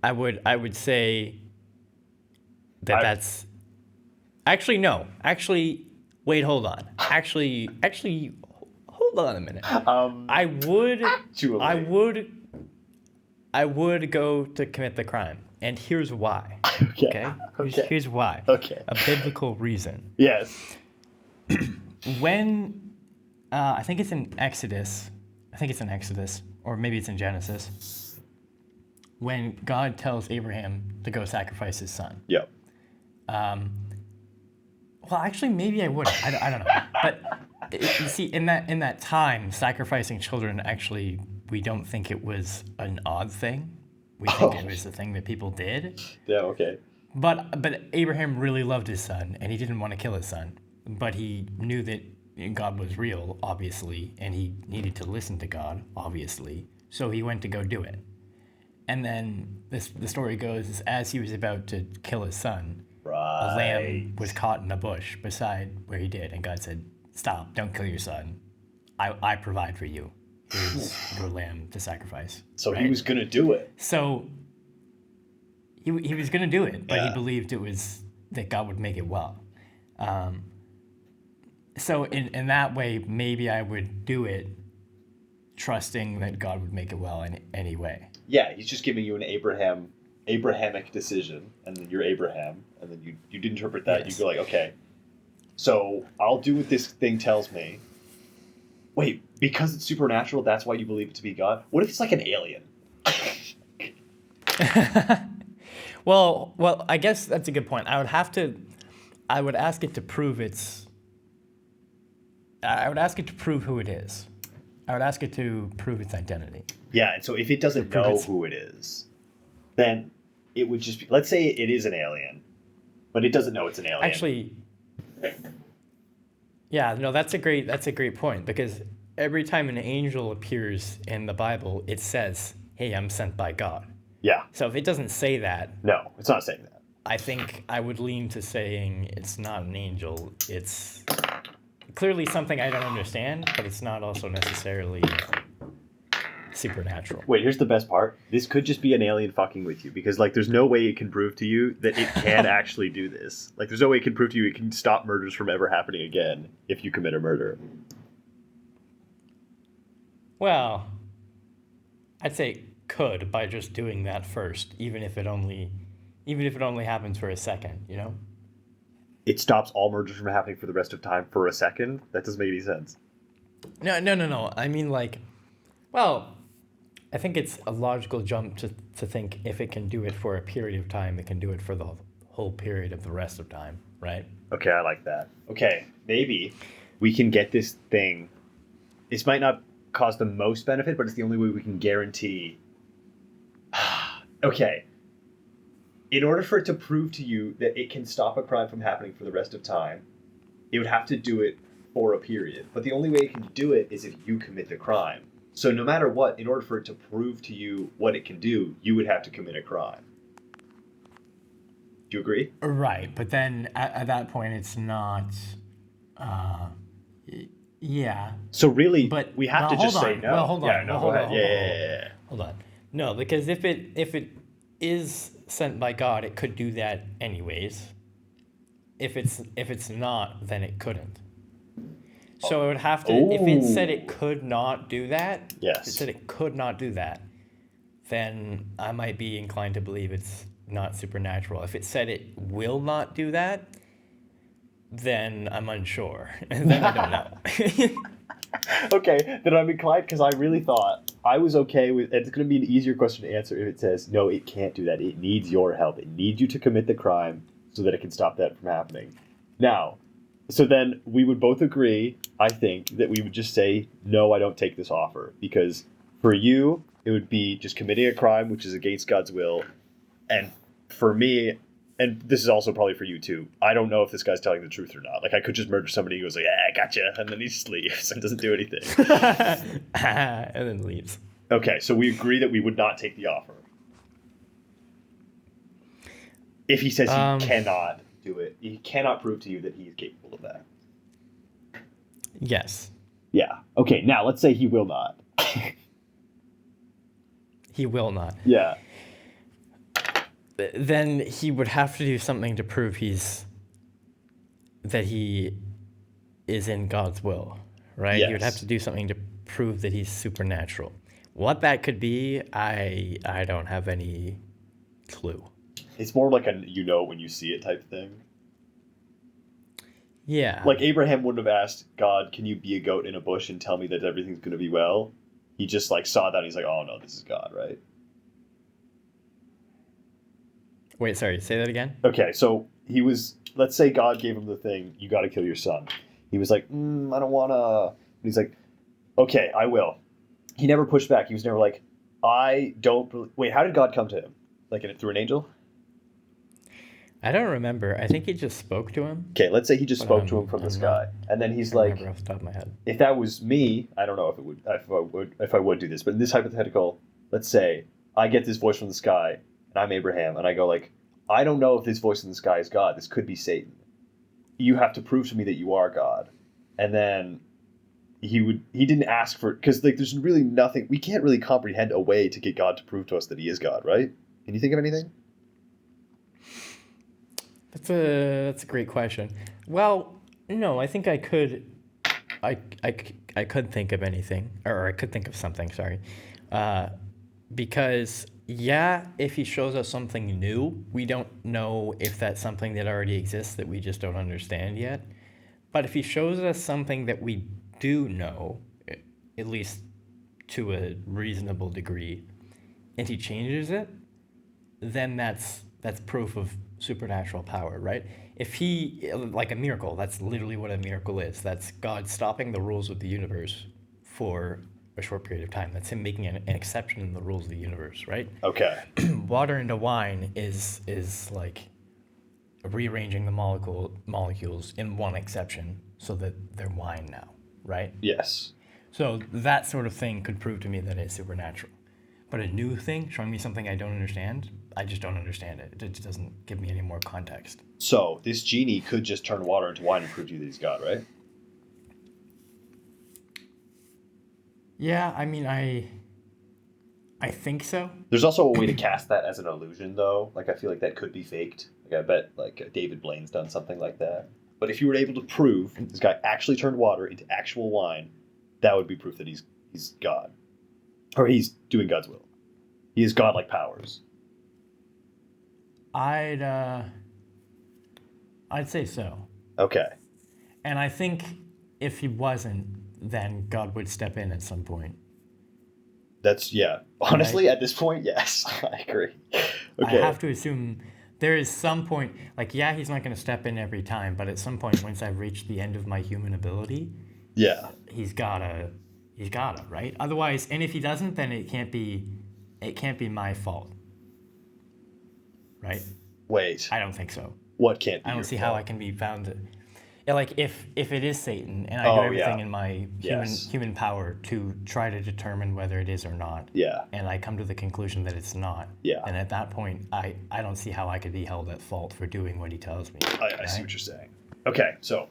I would say that's. Actually, no. Actually, wait. Hold on. Actually, hold on a minute. I would. Actually. I would go to commit the crime, and here's why. Okay. Here's why. Okay. A biblical reason. Yes. When, I think it's in Exodus. Or maybe it's in Genesis. When God tells Abraham to go sacrifice his son. Yep. Well, actually, maybe I wouldn't. I don't know. But you see, in that time, sacrificing children, actually, we don't think it was an odd thing. We think it was a thing that people did. Yeah, okay. But Abraham really loved his son, and he didn't want to kill his son. But he knew that God was real, obviously, and he needed to listen to God, obviously. So he went to go do it. And then the story goes, is as he was about to kill his son, right, a lamb was caught in a bush beside where he did. And God said, "Stop, don't kill your son. I provide for you. Here's your lamb to sacrifice." So right? he was going to do it. So he was going to do it, but Yeah. he believed it was that God would make it well. So in that way, maybe I would do it, trusting that God would make it well in any way. Yeah, he's just giving you an Abrahamic decision, and then you're Abraham, and then you'd interpret that. Yes. You go like, okay, so I'll do what this thing tells me. Wait, because it's supernatural, that's why you believe it to be God? What if it's like an alien? Well, I guess that's a good point. I would ask it to prove who it is. I would ask it to prove its identity. Yeah, and so if it doesn't know who it is, then it would just be, let's say it is an alien, but it doesn't know it's an alien. Actually, yeah, no, that's a great point, because every time an angel appears in the Bible, it says, "Hey, I'm sent by God." Yeah. So if it doesn't say that, No, it's not saying that. I think I would lean to saying it's not an angel. It's clearly something I don't understand, but it's not also necessarily supernatural. Wait, here's the best part. This could just be an alien fucking with you, because like there's no way it can prove to you that it can actually do this. Like there's no way it can prove to you it can stop murders from ever happening again if you commit a murder. Well, I'd say could by just doing that first, even if it only happens for a second, you know? It stops all murders from happening for the rest of time for a second? That doesn't make any sense. No. I mean, like, well, I think it's a logical jump to think if it can do it for a period of time, it can do it for the whole period of the rest of time, right? Okay, I like that. Okay, maybe we can get this thing. This might not cause the most benefit, but it's the only way we can guarantee. Okay, in order for it to prove to you that it can stop a crime from happening for the rest of time, it would have to do it for a period. But the only way it can do it is if you commit the crime. So no matter what, in order for it to prove to you what it can do, you would have to commit a crime. Do you agree? Right, but then at that point, it's not. Uh, yeah, So really, but we have to hold just say on. no. Well, hold Yeah, on. no, Well, go hold on. ahead. Hold on. Yeah. Hold on. No, because if it is sent by God, it could do that anyways. If it's not, then it couldn't. So it would have to. If it said it could not do that, Yes. if it said it could not do that, then I might be inclined to believe it's not supernatural. If it said it will not do that, then I'm unsure. And then I don't know. Okay, then I'm inclined because I really thought I was okay with. It's going to be an easier question to answer if it says no, it can't do that. It needs your help. It needs you to commit the crime so that it can stop that from happening. Now, so then we would both agree, I think, that we would just say no, I don't take this offer because for you it would be just committing a crime which is against God's will, and for me, and this is also probably for you too, I don't know if this guy's telling the truth or not. Like, I could just murder somebody who goes like, "Yeah, gotcha," and then he just leaves and doesn't do anything. And then leaves. Okay, so we agree that we would not take the offer. If he says he cannot do it, he cannot prove to you that he is capable of that. Yes. Yeah. Okay, now let's say he will not. He will not. Yeah. Then he would have to do something to prove that he is in God's will, right? He would have Yes. to do something to prove that he's supernatural. What that could be, I don't have any clue. It's more like a you know when you see it type thing. Yeah. Like Abraham wouldn't have asked God, "Can you be a goat in a bush and tell me that everything's going to be well?" He just like saw that and he's like, "Oh no, this is God," right? Wait, sorry, say that again? Okay, so he was. Let's say God gave him the thing. You got to kill your son. He was like, "I don't wanna." And he's like, "Okay, I will." He never pushed back. He was never like, "I don't." Wait, how did God come to him? Like through an angel? I don't remember. I think he just spoke to him. Okay, let's say he just But spoke to him from the I'm sky, and then he's I don't like, remember off the top of my head. if that was me, I don't know if I would do this, but in this hypothetical, let's say I get this voice from the sky, and I'm Abraham, and I go like, I don't know if this voice in the sky is God. This could be Satan. You have to prove to me that you are God, and then he didn't ask for, because like there's really nothing, we can't really comprehend a way to get God to prove to us that he is God, right? Can you think of anything? That's a great question. Well, no, I think I could. I could think of anything, or I could think of something. Sorry, because yeah, if he shows us something new, we don't know if that's something that already exists that we just don't understand yet. But if he shows us something that we do know, at least to a reasonable degree, and he changes it, then that's proof of supernatural power, right? If he, like a miracle, that's literally what a miracle is. That's God stopping the rules of the universe for a short period of time. That's him making an exception in the rules of the universe, right? Okay. Water into wine is like rearranging the molecules in one exception so that they're wine now, right? Yes. So that sort of thing could prove to me that it's supernatural. But a new thing, showing me something I don't understand, I just don't understand it. It just doesn't give me any more context. So this genie could just turn water into wine and prove to you that he's God, right? Yeah, I mean, I think so. There's also a way to cast that as an illusion, though. Like, I feel like that could be faked. Like, I bet, like, David Blaine's done something like that. But if you were able to prove this guy actually turned water into actual wine, that would be proof that he's God. Or he's doing God's will. He has godlike powers. I'd say so. Okay. And I think if he wasn't, then God would step in at some point. That's honestly, at this point, yes. I agree. I have to assume there is some point, like, yeah, he's not going to step in every time, but at some point, once I've reached the end of my human ability, Yeah. he's gotta, right? Otherwise, and if he doesn't, then it can't be my fault, right? Wait. I don't think so. What can't be I don't your see fault? how I can be found to, yeah, like if it is Satan and I do everything in my human power to try to determine whether it is or not, and I come to the conclusion that it's not, then at that point I don't see how I could be held at fault for doing what he tells me. I see what you're saying. Okay, so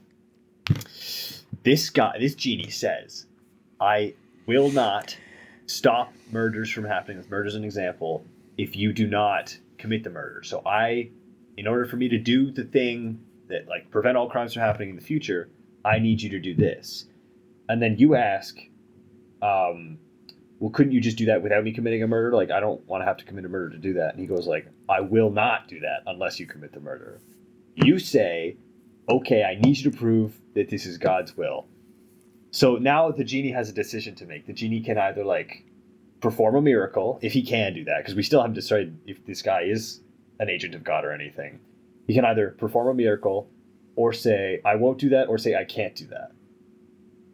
this genie says, I will not stop murders from happening. This murder is an example. If you do not commit the murder, so in order for me to do the thing that like prevent all crimes from happening in the future, I need you to do this. And then you ask, well, couldn't you just do that without me committing a murder? Like, I don't want to have to commit a murder to do that. And he goes like, I will not do that unless you commit the murder. You say, okay, I need you to prove that this is God's will. So now the genie has a decision to make. The genie can either like perform a miracle, if he can do that, because we still haven't decided if this guy is an agent of God or anything. He can either perform a miracle or say, I won't do that, or say, I can't do that.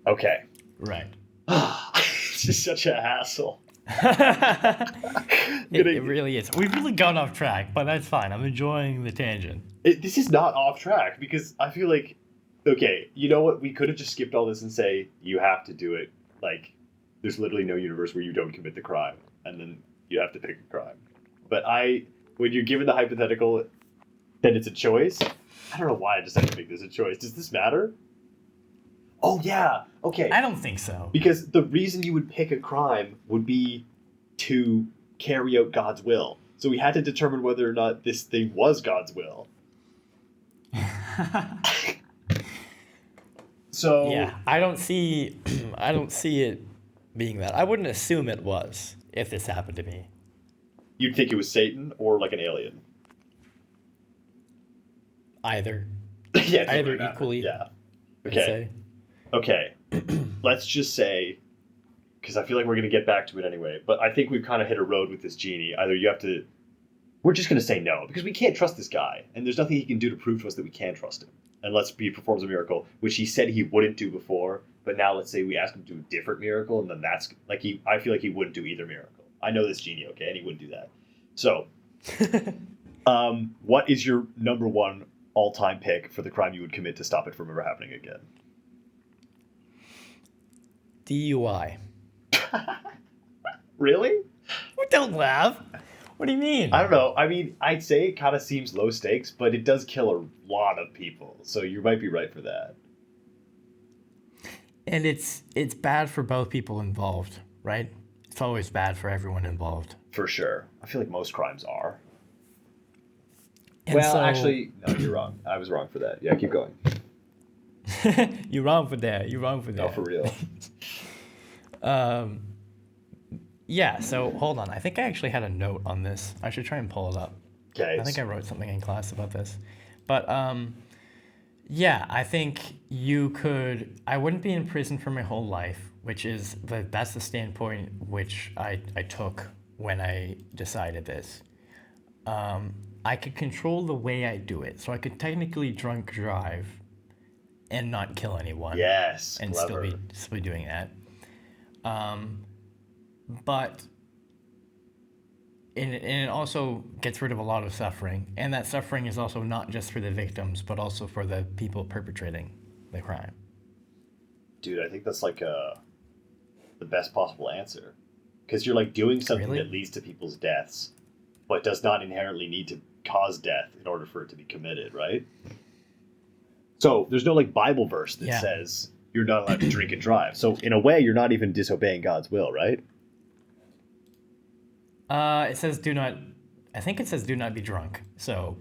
Okay. Right. It's just such a hassle. It really is. We've really gone off track, but that's fine. I'm enjoying the tangent. This is not off track, because I feel like, okay, you know what? We could have just skipped all this and say, you have to do it. Like, there's literally no universe where you don't commit the crime, and then you have to pick a crime. But when you're given the hypothetical, then it's a choice. I don't know why I decided to make this a choice. Does this matter? Oh, yeah. Okay. I don't think so. Because the reason you would pick a crime would be to carry out God's will. So we had to determine whether or not this thing was God's will. So yeah, I don't see it being that. I wouldn't assume it was if this happened to me. You'd think it was Satan or like an alien. Either. Yeah, either equally. Yeah. Okay. Okay. Let's just say, because I feel like we're going to get back to it anyway, but I think we've kind of hit a road with this genie. Either you have to, we're just going to say no, because we can't trust this guy, and there's nothing he can do to prove to us that we can trust him, unless he performs a miracle, which he said he wouldn't do before, but now let's say we ask him to do a different miracle, and then that's, like, I feel like he wouldn't do either miracle. I know this genie, okay, and he wouldn't do that. So, what is your number one all-time pick for the crime you would commit to stop it from ever happening again? DUI. Really? Don't laugh. What do you mean? I don't know. I mean, I'd say it kind of seems low stakes, but it does kill a lot of people. So you might be right for that. And it's bad for both people involved, right? It's always bad for everyone involved. For sure. I feel like most crimes are. And well, actually, no, you're wrong. I was wrong for that. Yeah, keep going. You're wrong for that. No, for real. Yeah, so hold on. I think I actually had a note on this. I should try and pull it up. Okay. I think I wrote something in class about this. But yeah, I think I wouldn't be in prison for my whole life, that's the standpoint which I took when I decided this. I could control the way I do it. So I could technically drunk drive and not kill anyone. Yes, and clever. still be doing that. But it also gets rid of a lot of suffering, and that suffering is also not just for the victims, but also for the people perpetrating the crime. Dude, I think that's like the best possible answer, because you're like doing something Really? that leads to people's deaths, but does not inherently need to cause death in order for it to be committed, right? So there's no like Bible verse that says you're not allowed to drink and drive. So in a way, you're not even disobeying God's will, right? It says do not be drunk. So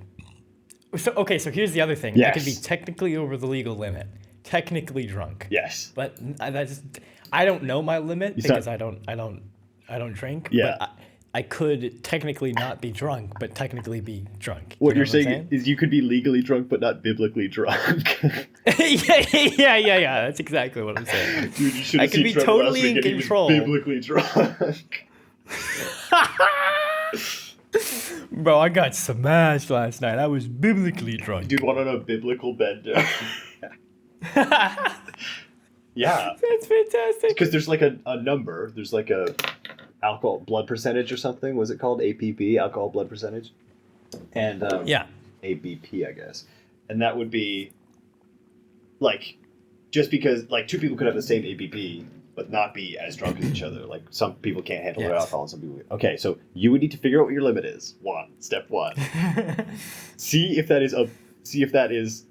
okay, so here's the other thing. Yes. I can be technically over the legal limit. Technically drunk. Yes. But I don't know my limit because I don't drink. Yeah. But I could technically not be drunk, but technically be drunk. What You know you're I'm saying is you could be legally drunk but not biblically drunk. Yeah. That's exactly what I'm saying. Dude, you should I have could seen be Trevor last totally week in and he was control. biblically drunk. Bro, I got smashed last night. I was biblically drunk. Dude, went on a biblical bender. Yeah, That's fantastic. because there's like a number. There's like a alcohol blood percentage or something. Was it called APP, alcohol blood percentage? And Yeah. ABP, I guess. And that would be like just because like two people could have the same ABP but not be as drunk as each other. Like some people can't handle their Yes. alcohol, and some people. Okay, so you would need to figure out what your limit is. Step one. See if that is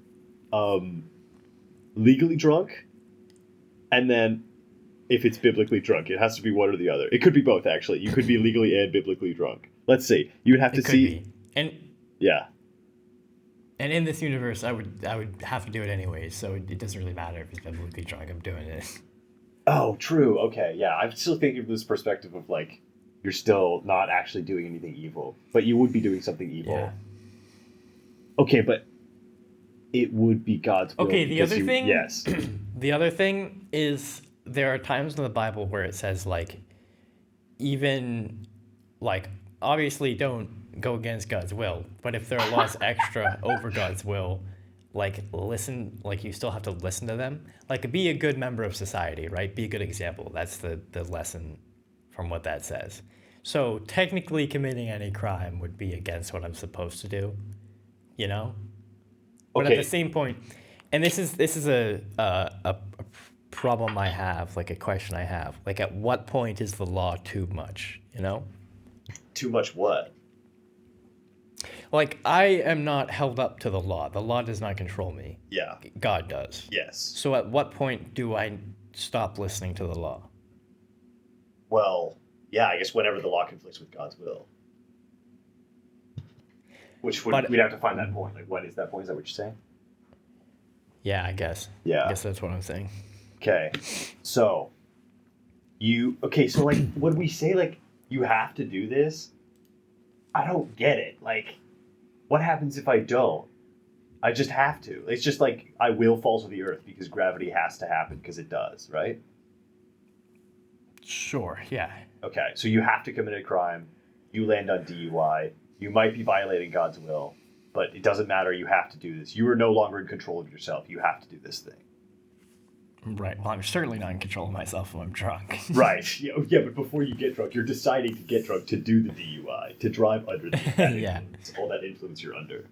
legally drunk, and then if it's biblically drunk, it has to be one or the other. It could be both, actually. You could be legally and biblically drunk. Let's see. You would have to It could see. be. Yeah. And in this universe, I would have to do it anyways, so it doesn't really matter if it's biblically drunk. I'm doing it. Oh, true. Okay, yeah. I'm still thinking from this perspective of like, you're still not actually doing anything evil, but you would be doing something evil. Yeah. Okay, but it would be God's will. Okay, the other thing. Yes. The other thing is there are times in the Bible where it says like, even like obviously don't go against God's will, but if there are laws extra over God's will, like listen, like you still have to listen to them. Like be a good member of society, right? Be a good example. That's the lesson from what that says. So technically committing any crime would be against what I'm supposed to do, you know? But Okay. at the same point, and this is a problem I have, like a question I have. Like at what point is the law too much, you know? Too much what? Like I am not held up to the law. The law does not control me. Yeah. God does. Yes. So at what point do I stop listening to the law? Well, yeah, I guess whenever the law conflicts with God's will. Which would, But- we'd have to find that point. Like, what is that point? Is that what you're saying? Yeah, I guess. Yeah. I guess that's what I'm saying. Okay. So, so like, when we say, like, you have to do this, I don't get it. Like, what happens if I don't? I just have to. It's just like, I will fall to the earth because gravity has to happen because it does, right? Sure, yeah. Okay, so you have to commit a crime. You land on DUI. You might be violating God's will, but it doesn't matter. You have to do this. You are no longer in control of yourself. You have to do this thing. Right. Well, I'm certainly not in control of myself when I'm drunk. Right. Yeah, but before you get drunk, you're deciding to get drunk to do the DUI, to drive under that Yeah. influence, all that influence you're under.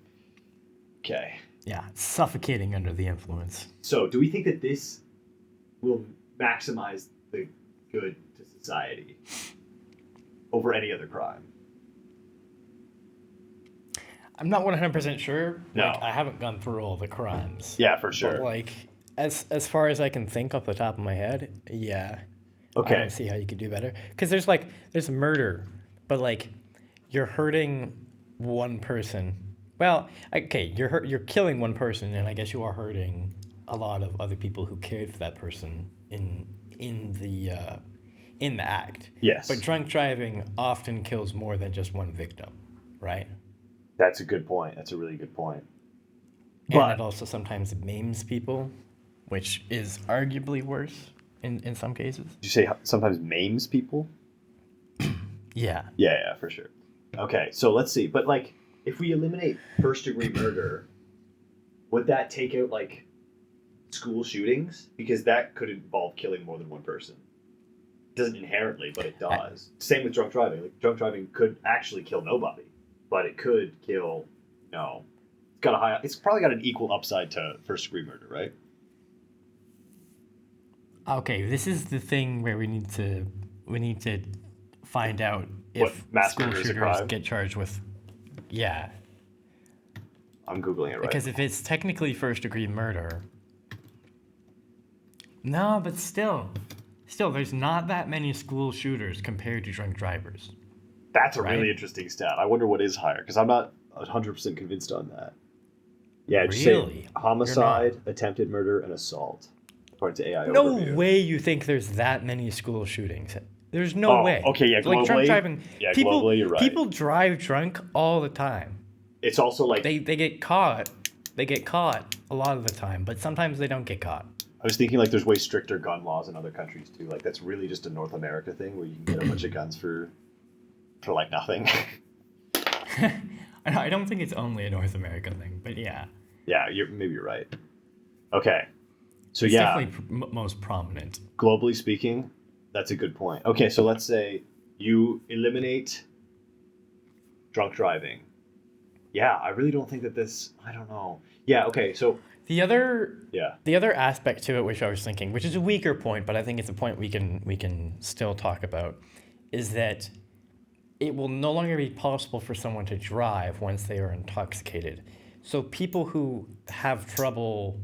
Okay. Yeah, suffocating under the influence. So, do we think that this will maximize the good to society over any other crime? I'm not 100% sure. No. Like, I haven't gone through all the crimes. Yeah, for sure. But, like, as far as I can think off the top of my head, yeah. I Okay. don't see how you could do better. Because there's murder, but, like, you're hurting one person. Well, okay, you're killing one person, and I guess you are hurting a lot of other people who cared for that person in the act. Yes. But drunk driving often kills more than just one victim, right? That's a good point. That's a really good point. And But- it also sometimes maims people, which is arguably worse in some cases. Did you say sometimes maims people? Yeah. Yeah, for sure. Okay, so let's see. But, like, if we eliminate first-degree murder, would that take out, like, school shootings? Because that could involve killing more than one person. It doesn't inherently, but it does. Same with drunk driving. Like, drunk driving could actually kill nobody, but it could kill, it's probably got an equal upside to first-degree murder, right? Okay, this is the thing where we need to find out if mass school murder is a shooters crime? get charged with. Yeah, I'm Googling it right because if it's technically first degree murder. No, but still, there's not that many school shooters compared to drunk drivers. That's a Right. really interesting stat. I wonder what is higher, because I'm not 100% convinced on that. Yeah, just say Really? homicide, attempted murder, and assault, according to AI No overview. way you think there's that many school shootings. There's no Oh, way. okay, yeah, Like drunk globally, driving, yeah, people globally, you're right. people drive drunk all the time. It's also like They get caught. They get caught a lot of the time, but sometimes they don't get caught. I was thinking like there's way stricter gun laws in other countries too. Like that's really just a North America thing where you can get a bunch of guns for like nothing. I don't think it's only a North American thing, but yeah, Yeah, maybe you're right. Okay, so it's yeah, definitely most prominent. globally speaking, that's a good point. Okay, so let's say you eliminate drunk driving. Yeah, I really don't think that this. I don't know. Yeah. Okay. So The other yeah. the other aspect to it, which I was thinking, which is a weaker point, but I think it's a point we can still talk about, is that it will no longer be possible for someone to drive once they are intoxicated. So people who have trouble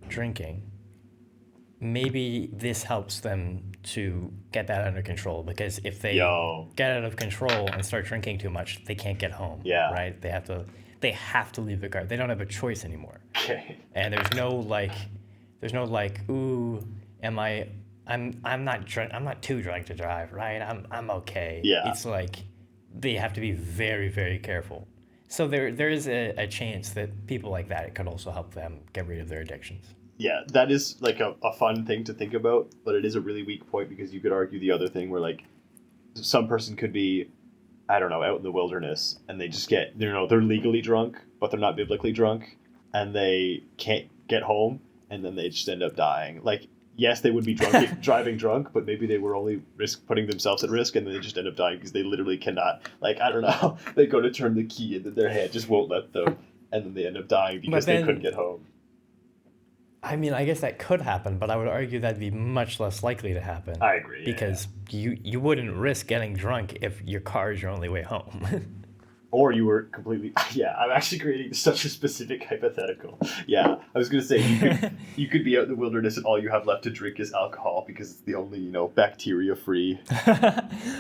drinking, maybe this helps them to get that under control, because if they Yo. get out of control and start drinking too much, they can't get home. Yeah. Right? They have to leave the car. They don't have a choice anymore. Okay. And there's no like, ooh, I'm not drunk. I'm not too drunk to drive, right? I'm okay. Yeah. It's like they have to be very, very careful. So there is a chance that people like that, it could also help them get rid of their addictions. Yeah, that is like a fun thing to think about, but it is a really weak point because you could argue the other thing where like some person could be, I don't know, out in the wilderness and they just get, they're legally drunk, but they're not biblically drunk, and they can't get home, and then they just end up dying. Like, yes, they would be drunk, driving drunk, but maybe they were only putting themselves at risk, and then they just end up dying because they literally cannot. Like, I don't know, they go to turn the key and then their hand just won't let them, and then they end up dying because they couldn't get home. I mean, I guess that could happen, but I would argue that'd be much less likely to happen. I agree. Because you wouldn't risk getting drunk if your car is your only way home. Or you were completely. Yeah, I'm actually creating such a specific hypothetical. Yeah, I was gonna say you could be out in the wilderness and all you have left to drink is alcohol because it's the only bacteria-free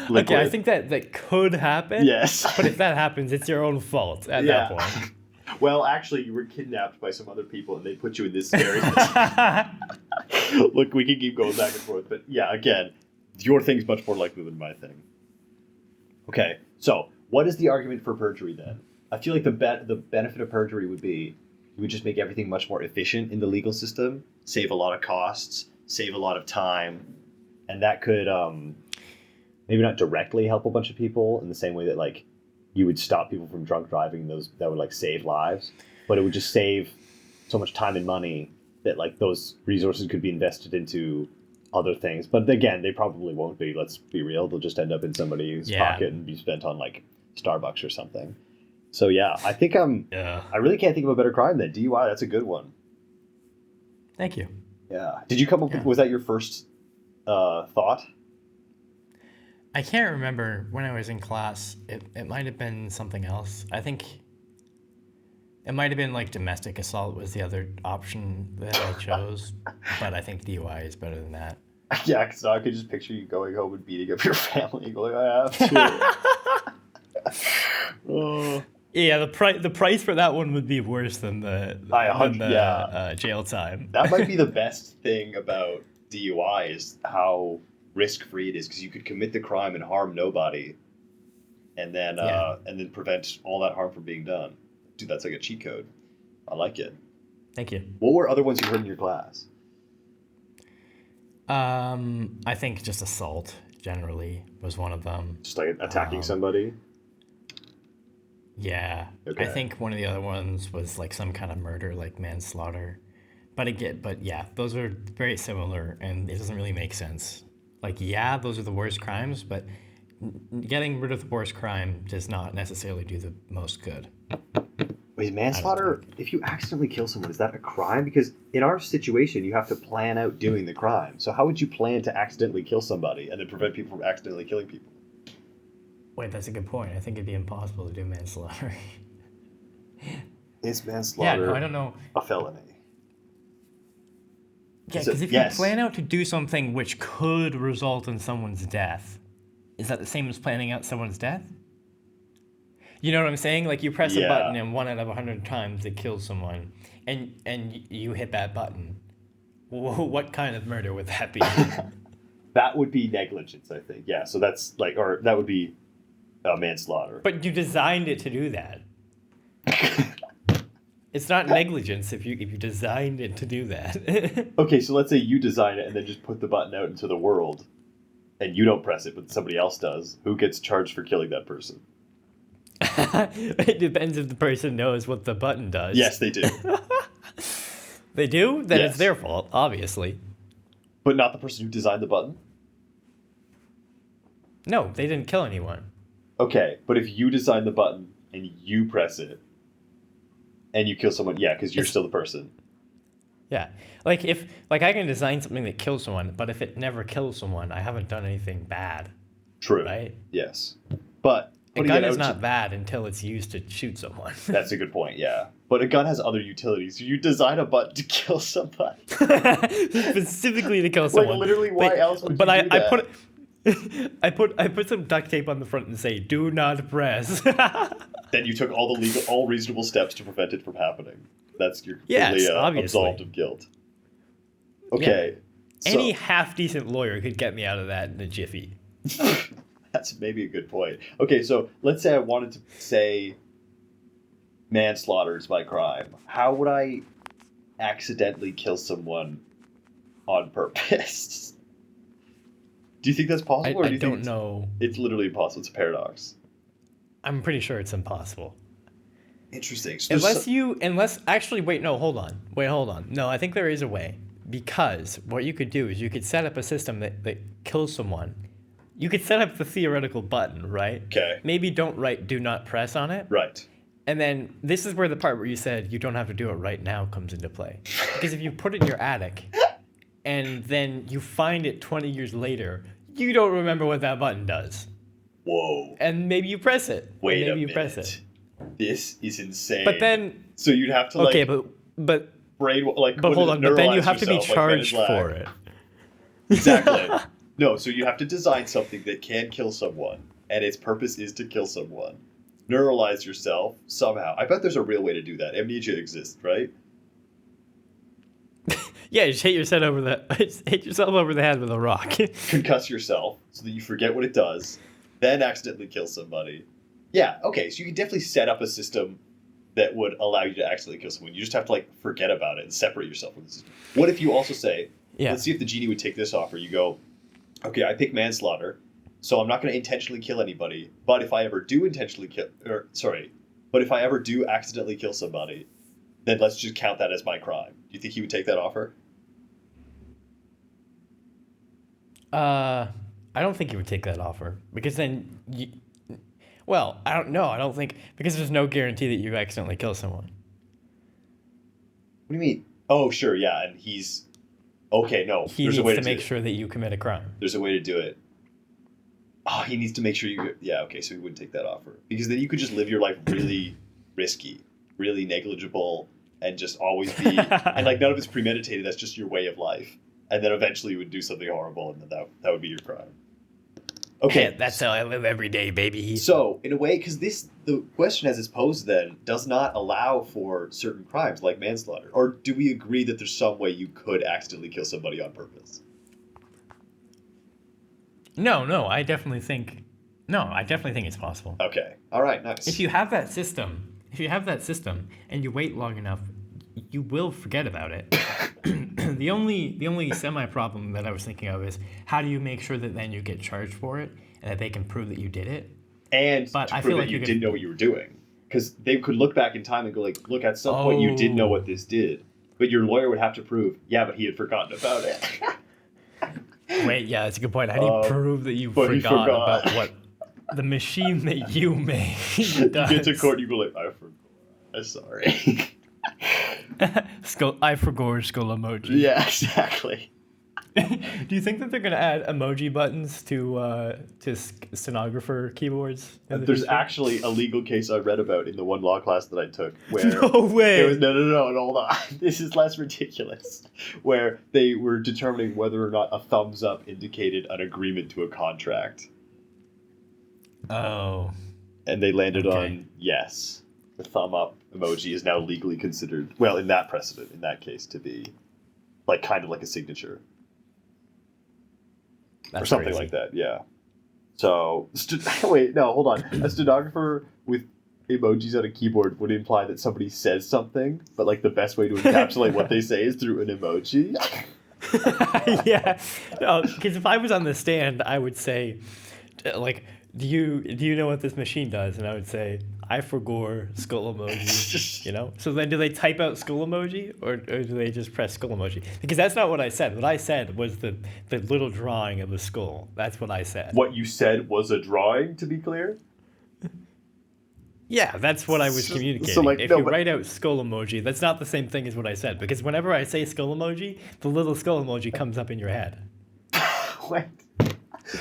liquid. Okay, I think that could happen. Yes. But if that happens, it's your own fault at that point. Well, actually, you were kidnapped by some other people and they put you in this scary. Look, we can keep going back and forth, but yeah, again, your thing's much more likely than my thing. Okay, so what is the argument for perjury then? I feel like the benefit of perjury would be you would just make everything much more efficient in the legal system, save a lot of costs, save a lot of time, and that could maybe not directly help a bunch of people in the same way that like you would stop people from drunk driving. That would like save lives, but it would just save so much time and money that like those resources could be invested into other things. But again, they probably won't be. Let's be real; they'll just end up in somebody's pocket and be spent on like Starbucks or something. So yeah, I think I really can't think of a better crime than DUI. That's a good one. Thank you. Yeah. Did you come up with? Was that your first thought? I can't remember when I was in class. It might have been something else. I think it might have been like domestic assault was the other option that I chose, but I think DUI is better than that. Yeah, because I could just picture you going home and beating up your family and going, I have to. Oh. Yeah, the price for that one would be worse than the jail time. That might be the best thing about DUI is how risk-free it is, because you could commit the crime and harm nobody, and then prevent all that harm from being done. Dude, that's like a cheat code. I like it. Thank you. What were other ones you heard in your class? I think just assault generally was one of them. Just like attacking somebody? Yeah. Okay. I think one of the other ones was like some kind of murder, like manslaughter. But yeah, those are very similar, and it doesn't really make sense. Like, yeah, those are the worst crimes, but getting rid of the worst crime does not necessarily do the most good. Wait, manslaughter, if you accidentally kill someone, is that a crime? Because in our situation, you have to plan out doing the crime. So how would you plan to accidentally kill somebody and then prevent people from accidentally killing people? Wait, that's a good point. I think it'd be impossible to do manslaughter. Is manslaughter I don't know. a felony? Yeah, because if you plan out to do something which could result in someone's death, is that the same as planning out someone's death? You know what I'm saying? Like, you press a button and 1 out of 100 times it kills someone, and you hit that button. What kind of murder would that be? That would be negligence, I think. Yeah, so that's like, or that would be manslaughter. But you designed it to do that. It's not negligence if you designed it to do that. Okay, so let's say you design it and then just put the button out into the world, and you don't press it, but somebody else does. Who gets charged for killing that person? It depends if the person knows what the button does. Yes, they do. They do? Then Yes. it's their fault, obviously. But not the person who designed the button? No, they didn't kill anyone. Okay, but if you design the button and you press it and you kill someone, yeah, because you're still the person. Yeah. Like I can design something that kills someone, but if it never kills someone, I haven't done anything bad. True. Right? Yes. But A gun is not bad until it's used to shoot someone. That's a good point, yeah. But a gun has other utilities. You design a button to kill somebody. Specifically to kill someone. Like, literally, why else would you do I that? I put some duct tape on the front and say, "Do not press." Then you took all reasonable steps to prevent it from happening. That's your Yes, completely obviously. absolved of guilt. Okay. So, Any half-decent lawyer could get me out of that in a jiffy. that's maybe a good point. Okay, so let's say I wanted to say manslaughter is my crime. How would I accidentally kill someone on purpose? Do you think that's possible? Or do I you think don't know. It's literally impossible. It's a paradox. I'm pretty sure it's impossible. Interesting. So Actually, wait, no, hold on. No, I think there is a way. Because what you could do is you could set up a system that kills someone. You could set up the theoretical button, right? Okay. Maybe don't write "do not press" on it. Right. And then this is where the part where you said you don't have to do it right now comes into play. Because if you put it in your attic and then you find it 20 years later, you don't remember what that button does. Whoa. And maybe you press it. Wait maybe a minute. you press it. This is insane. But then So you'd have to okay, like but brain like but hold on, but then you neuralize have to be yourself like Men in charged Black. for it. Exactly. No, so you have to design something that can kill someone, and its purpose is to kill someone. Neuralize yourself somehow. I bet there's a real way to do that. Amnesia exists, right? Yeah, just hit yourself over the head with a rock. Concuss yourself so that you forget what it does, then accidentally kill somebody. Yeah, okay, so you can definitely set up a system that would allow you to accidentally kill someone. You just have to like forget about it and separate yourself from the system. What if you also say, Yeah. let's see if the genie would take this offer. You go, okay, I pick manslaughter, so I'm not going to intentionally kill anybody. But if I ever do but if I ever do accidentally kill somebody, then let's just count that as my crime. Do you think he would take that offer? I don't think you would take that offer because then I don't know. I don't think because there's no guarantee that you accidentally kill someone. What do you mean? Oh, sure, yeah, and he's okay. No, He there's needs a way to to make do it. sure that you commit a crime. There's a way to do it. Oh, he needs to make sure you. Yeah, okay, so he wouldn't take that offer because then you could just live your life really risky, really negligible, and just always be and like none of it's premeditated. That's just your way of life, and then eventually you would do something horrible, and then that would be your crime. Okay, Yeah, that's how I live every day, baby. so in a way, because the question as it's posed then does not allow for certain crimes like manslaughter, or do we agree that there's some way you could accidentally kill somebody on purpose? No, I definitely think it's possible. Okay, all right, nice. If you have that system and you wait long enough, you will forget about it. The only semi problem that I was thinking of is how do you make sure that then you get charged for it and that they can prove that you did it? And But to I prove feel that like you you didn't know what you were doing. Because they could look back in time and go like, look, at some point you did know what this did. But your lawyer would have to prove, yeah, but he had forgotten about it. Wait, yeah, that's a good point. How do you prove that you but he forgot forgot. about what the machine that you made You does? get to court, you go like, I forgot. I'm sorry. I forgot skull emoji. Yeah, exactly. Do you think that they're gonna add emoji buttons to stenographer keyboards? in the There's future? actually a legal case I read about in the one law class that I took where No way. it was no, hold on. This is less ridiculous. Where they were determining whether or not a thumbs up indicated an agreement to a contract. Oh. And they landed Okay. on yes. The thumb up emoji is now legally considered, well, in that precedent, in that case, to be like kind of like a signature. That's or something crazy. like that. Yeah. So wait, no, hold on. A stenographer with emojis on a keyboard would imply that somebody says something, but like the best way to encapsulate what they say is through an emoji. Yeah, because if I was on the stand, I would say, like, do you know what this machine does? And I would say, I forgore skull emoji. So then do they type out skull emoji, or do they just press skull emoji? Because that's not what I said. What I said was the little drawing of a skull. That's what I said. What you said was a drawing, to be clear. Yeah, that's what I was communicating. So, like, if no, you but- write out skull emoji, that's not the same thing as what I said. Because whenever I say skull emoji, the little skull emoji comes up in your head. Wait.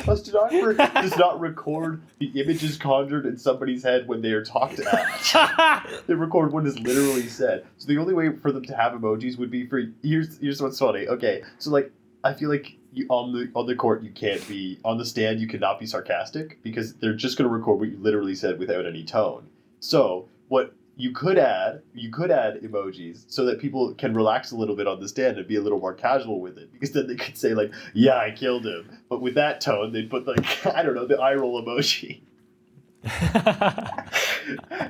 A stenographer does not record the images conjured in somebody's head when they are talked at. They record what is literally said. So the only way for them to have emojis would be for here's what's funny. Okay, so like I feel like you on the court you can't be on the stand you cannot be sarcastic because they're just going to record what you literally said without any tone. So what you could add emojis so that people can relax a little bit on the stand and be a little more casual with it, because then they could say like, yeah, I killed him, but with that tone they'd put like, I don't know, the eye roll emoji.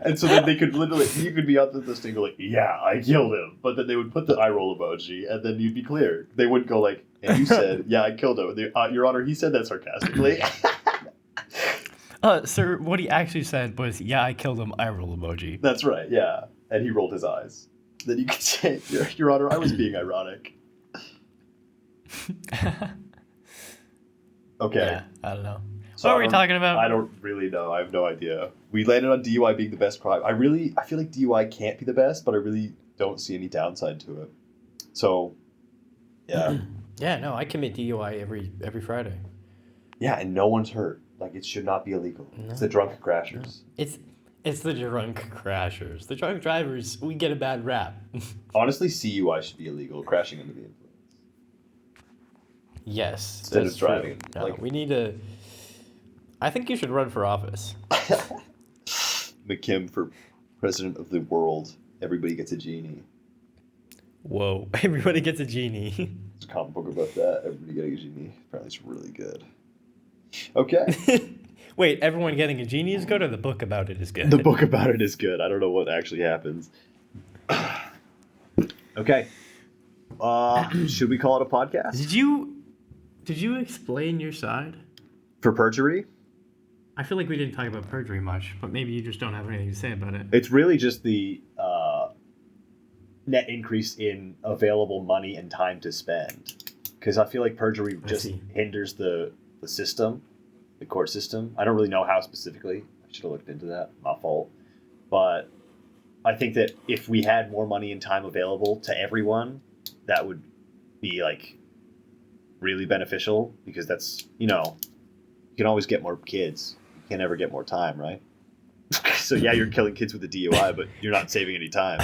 And so then they could literally, you could be on the stand go like, yeah, I killed him, but then they would put the eye roll emoji and then you'd be clear. They wouldn't go like, and you said, yeah, I killed him. Your Honor, he said that sarcastically. Sir, what he actually said was, yeah, I killed him, eye roll emoji. That's right, yeah. And he rolled his eyes. Then you could say, Your Honor, I was being ironic. Okay. Yeah, I don't know. So What were we talking about? I don't really know. I have no idea. We landed on DUI being the best crime. I feel like DUI can't be the best, but I really don't see any downside to it. So, yeah. Yeah, no, I commit DUI every Friday. Yeah, and no one's hurt. Like, it should not be illegal. No. It's the drunk crashers. It's the drunk crashers. The drunk drivers, we get a bad rap. Honestly, CUI should be illegal, crashing under the influence. Yes. Instead that's of driving. True. No, Like, we need to... I think you should run for office. McKim for president of the world. Everybody gets a genie. Whoa. Everybody gets a genie. There's a comic book about that. Everybody getting a genie. Apparently it's really good. Okay. Wait, everyone getting a genie is good, or the book about it is good? The book about it is good. I don't know what actually happens. Okay. Should we call it a podcast? Did you explain your side? For perjury? I feel like we didn't talk about perjury much, but maybe you just don't have anything to say about it. It's really just the net increase in available money and time to spend. Because I feel like perjury just hinders the system, the court system. I don't really know how specifically. I should have looked into that. My fault. But I think that if we had more money and time available to everyone, that would be like really beneficial, because that's, you can always get more kids. You can't ever get more time, right? So yeah, you're killing kids with a DUI, but you're not saving any time.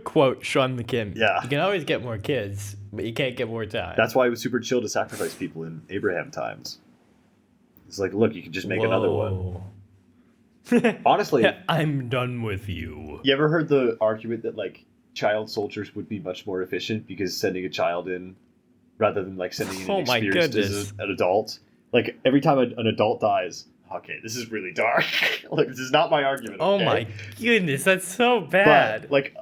Quote Shaun McKim. Yeah. You can always get more kids, but you can't get more time. That's why it was super chill to sacrifice people in Abraham times. It's like, look, you can just make another one. Honestly, I'm done with you. You ever heard the argument that like child soldiers would be much more efficient because sending a child in rather than like sending in an experienced an adult? Like every time an adult dies, okay, this is really dark. Like, this is not my argument. Oh okay? my goodness, that's so bad. But like,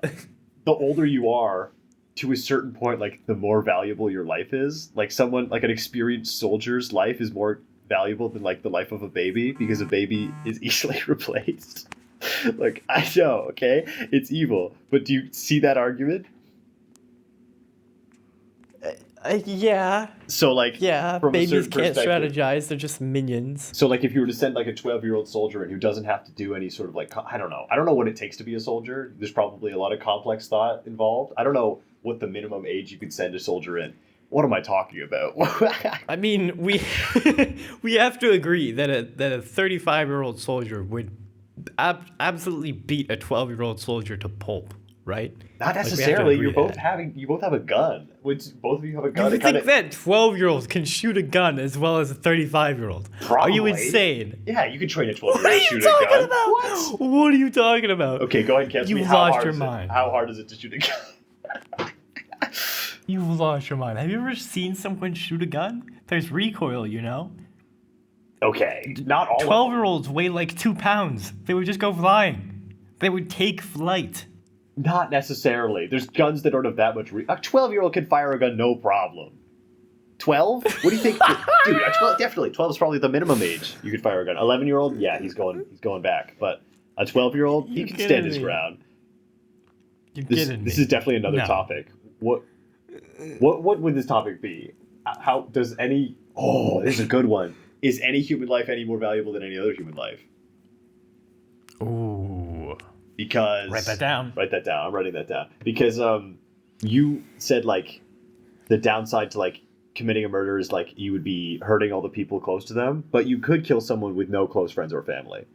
the older you are, to a certain point, like the more valuable your life is. Like someone like an experienced soldier's life is more valuable than like the life of a baby, because a baby is easily replaced. Like, I know, okay, it's evil, but do you see that argument? Yeah. So like, yeah, from babies can't perspective, strategize; they're just minions. So like, if you were to send like a 12-year-old soldier in who doesn't have to do any sort of like, I don't know what it takes to be a soldier. There's probably a lot of complex thought involved. I don't know what the minimum age you could send a soldier in. What am I talking about? I mean, we we have to agree that a 35-year-old soldier would absolutely beat a 12-year-old soldier to pulp, right? Not necessarily. You both have a gun. Both of you have a gun. You think that 12-year-olds can shoot a gun as well as a 35-year-old? Are you insane? Yeah, you can train a 12-year-old What are to shoot you a talking gun. about? What? What are you talking about? Okay, go ahead and cancel me. You've How lost hard your is mind. How hard is it to shoot a gun? You've lost your mind. Have you ever seen someone shoot a gun? There's recoil, you know? Okay, not all 12-year-olds weigh like 2 pounds. They would just go flying. They would take flight. Not necessarily. There's guns that don't have that much. A 12-year-old can fire a gun no problem. 12? What do you think? Dude, definitely 12 is probably the minimum age you could fire a gun. 11-year-old, yeah, he's going back. But a 12-year-old, he can stand his ground. This is definitely another topic. What would this topic be? How does any? Oh, this is a good one. Is any human life any more valuable than any other human life? Ooh. Because Write that down. Write that down. I'm writing that down. Because you said like the downside to like committing a murder is like you would be hurting all the people close to them, but you could kill someone with no close friends or family.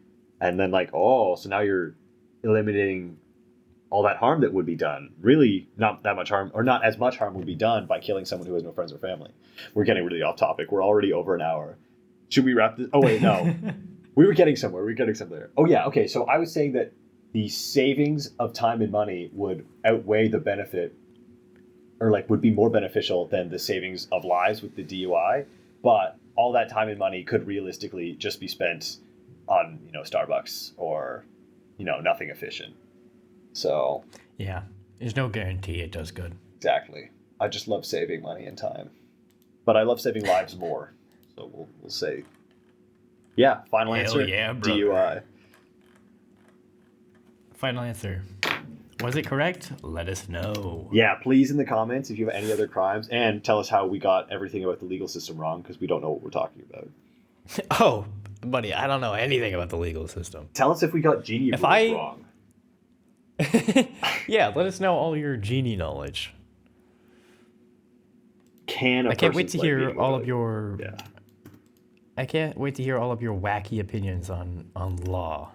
And then like, oh, so now you're eliminating all that harm that would be done. Really not that much harm, or not as much harm would be done by killing someone who has no friends or family. We're getting really off topic. We're already over an hour. Should we wrap this? Oh wait, no. We were getting somewhere. Oh yeah, okay. So I was saying that the savings of time and money would outweigh the benefit, or like would be more beneficial than the savings of lives with the DUI. But all that time and money could realistically just be spent on, Starbucks or, nothing efficient. So yeah, there's no guarantee it does good. Exactly. I just love saving money and time, but I love saving lives more. So we'll say, yeah. Final answer. Yeah, brother. DUI. Final answer. Was it correct? Let us know. Yeah, please in the comments if you have any other crimes, and tell us how we got everything about the legal system wrong, because we don't know what we're talking about. Oh, buddy, I don't know anything about the legal system. Tell us if we got genie rules wrong. Yeah, let us know all your genie knowledge. I can't wait to hear all of your. Yeah. I can't wait to hear all of your wacky opinions on law.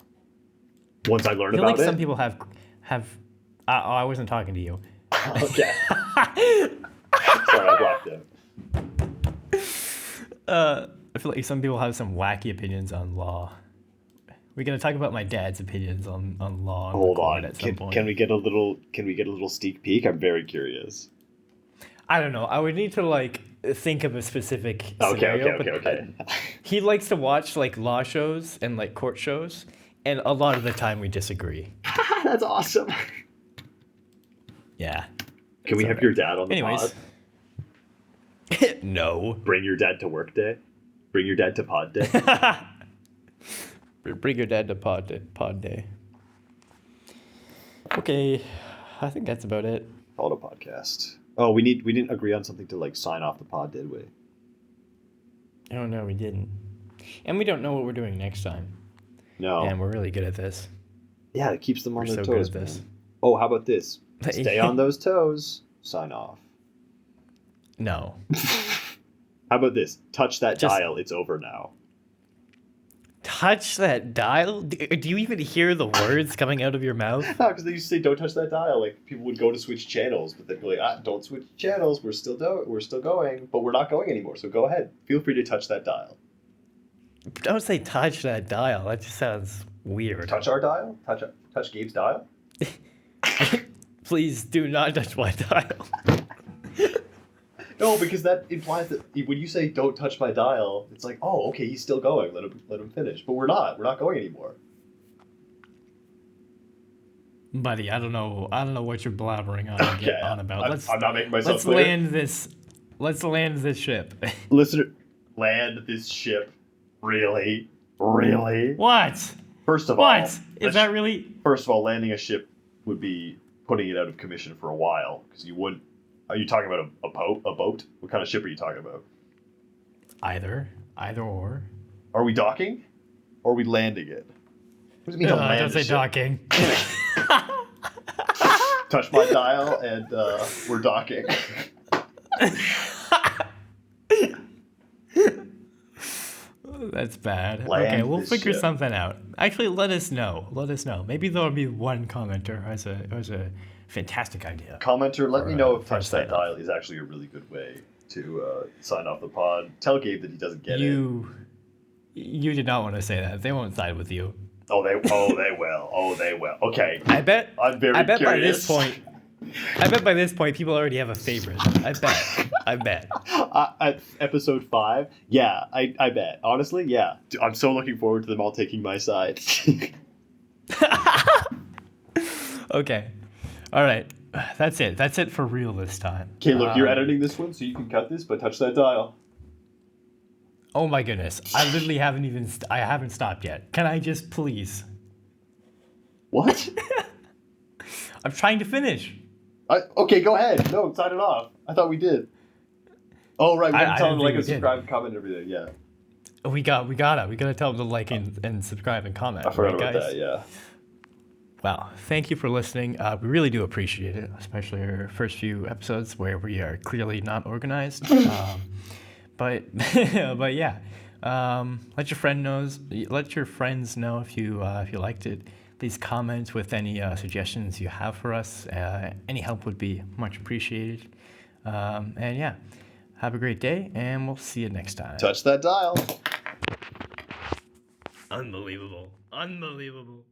Once I learn I feel about like it. some people have. I wasn't talking to you. Okay. Sorry, I blocked it. I feel like some people have some wacky opinions on law. We're gonna talk about my dad's opinions on law. Hold on. At some point. Can we get a little sneak peek? I'm very curious. I don't know. I would need to like think of a specific scenario. Okay. He likes to watch like law shows and like court shows, and a lot of the time we disagree. That's awesome. Yeah. Can we have your dad on the pod? No. Bring your dad to work day. Bring your dad to pod day. Bring your dad to pod day. Okay, I think that's about it. Call it a podcast. Oh, we didn't agree on something to like sign off the pod, did we? Oh no, we didn't. And we don't know what we're doing next time. No. And we're really good at this. Yeah, it keeps them on their so toes. Good at this. Man. Oh, how about this? Stay on those toes. Sign off. No. How about this? Touch that dial. It's over now. Touch that dial? Do you even hear the words coming out of your mouth? No, because they used to say, "Don't touch that dial." Like people would go to switch channels, but they'd be like, "Don't switch channels. We're still going, but we're not going anymore. So go ahead. Feel free to touch that dial." Don't say touch that dial. That just sounds weird. Touch our dial. Touch Gabe's dial. Please do not touch my dial. No, because that implies that when you say "don't touch my dial," it's like, oh, okay, he's still going. Let him finish. But we're not. We're not going anymore. Buddy, I don't know what you're blabbering on about. I'm not making myself let's clear. Let's land this ship. Listener, land this ship. Really? What? First of all, is that really? First of all, landing a ship would be putting it out of commission for a while because you wouldn't. Are you talking about a boat? A boat? What kind of ship are you talking about? Either or. Are we docking? Or are we landing it? What does it mean to land don't say ship? docking. Touch my dial and we're docking. That's bad. Land okay, we'll this figure ship. something out. Actually, let us know. Maybe there'll be one commenter who has a fantastic idea. Commenter, let me know if touch that sign off. dial is actually a really good way to sign off the pod. Tell Gabe that he doesn't get it. You did not want to say that. They won't side with you. Oh, they will. Okay. I bet I'm very by curious. this point, I bet by this point people already have a favorite. I bet. I bet. At episode 5, yeah, I bet. Honestly, yeah. I'm so looking forward to them all taking my side. Okay. All right. That's it. That's it for real this time. Okay, look, you're editing this one, so you can cut this, but touch that dial. Oh my goodness. I literally haven't even. I haven't stopped yet. Can I just please? What? I'm trying to finish. Okay, go ahead. No, sign it off. I thought we did. Oh, right. We I gotta tell didn't them to like think and we did. subscribe, comment, and everything. Yeah. We gotta tell them to like and subscribe and comment. I forgot right, about guys? that, yeah. Wow. Thank you for listening. We really do appreciate it, especially our first few episodes where we are clearly not organized. But but yeah. Let your friends know if you liked it. Please comment with any suggestions you have for us. Any help would be much appreciated. And yeah, have a great day, and we'll see you next time. Touch that dial. Unbelievable. Unbelievable.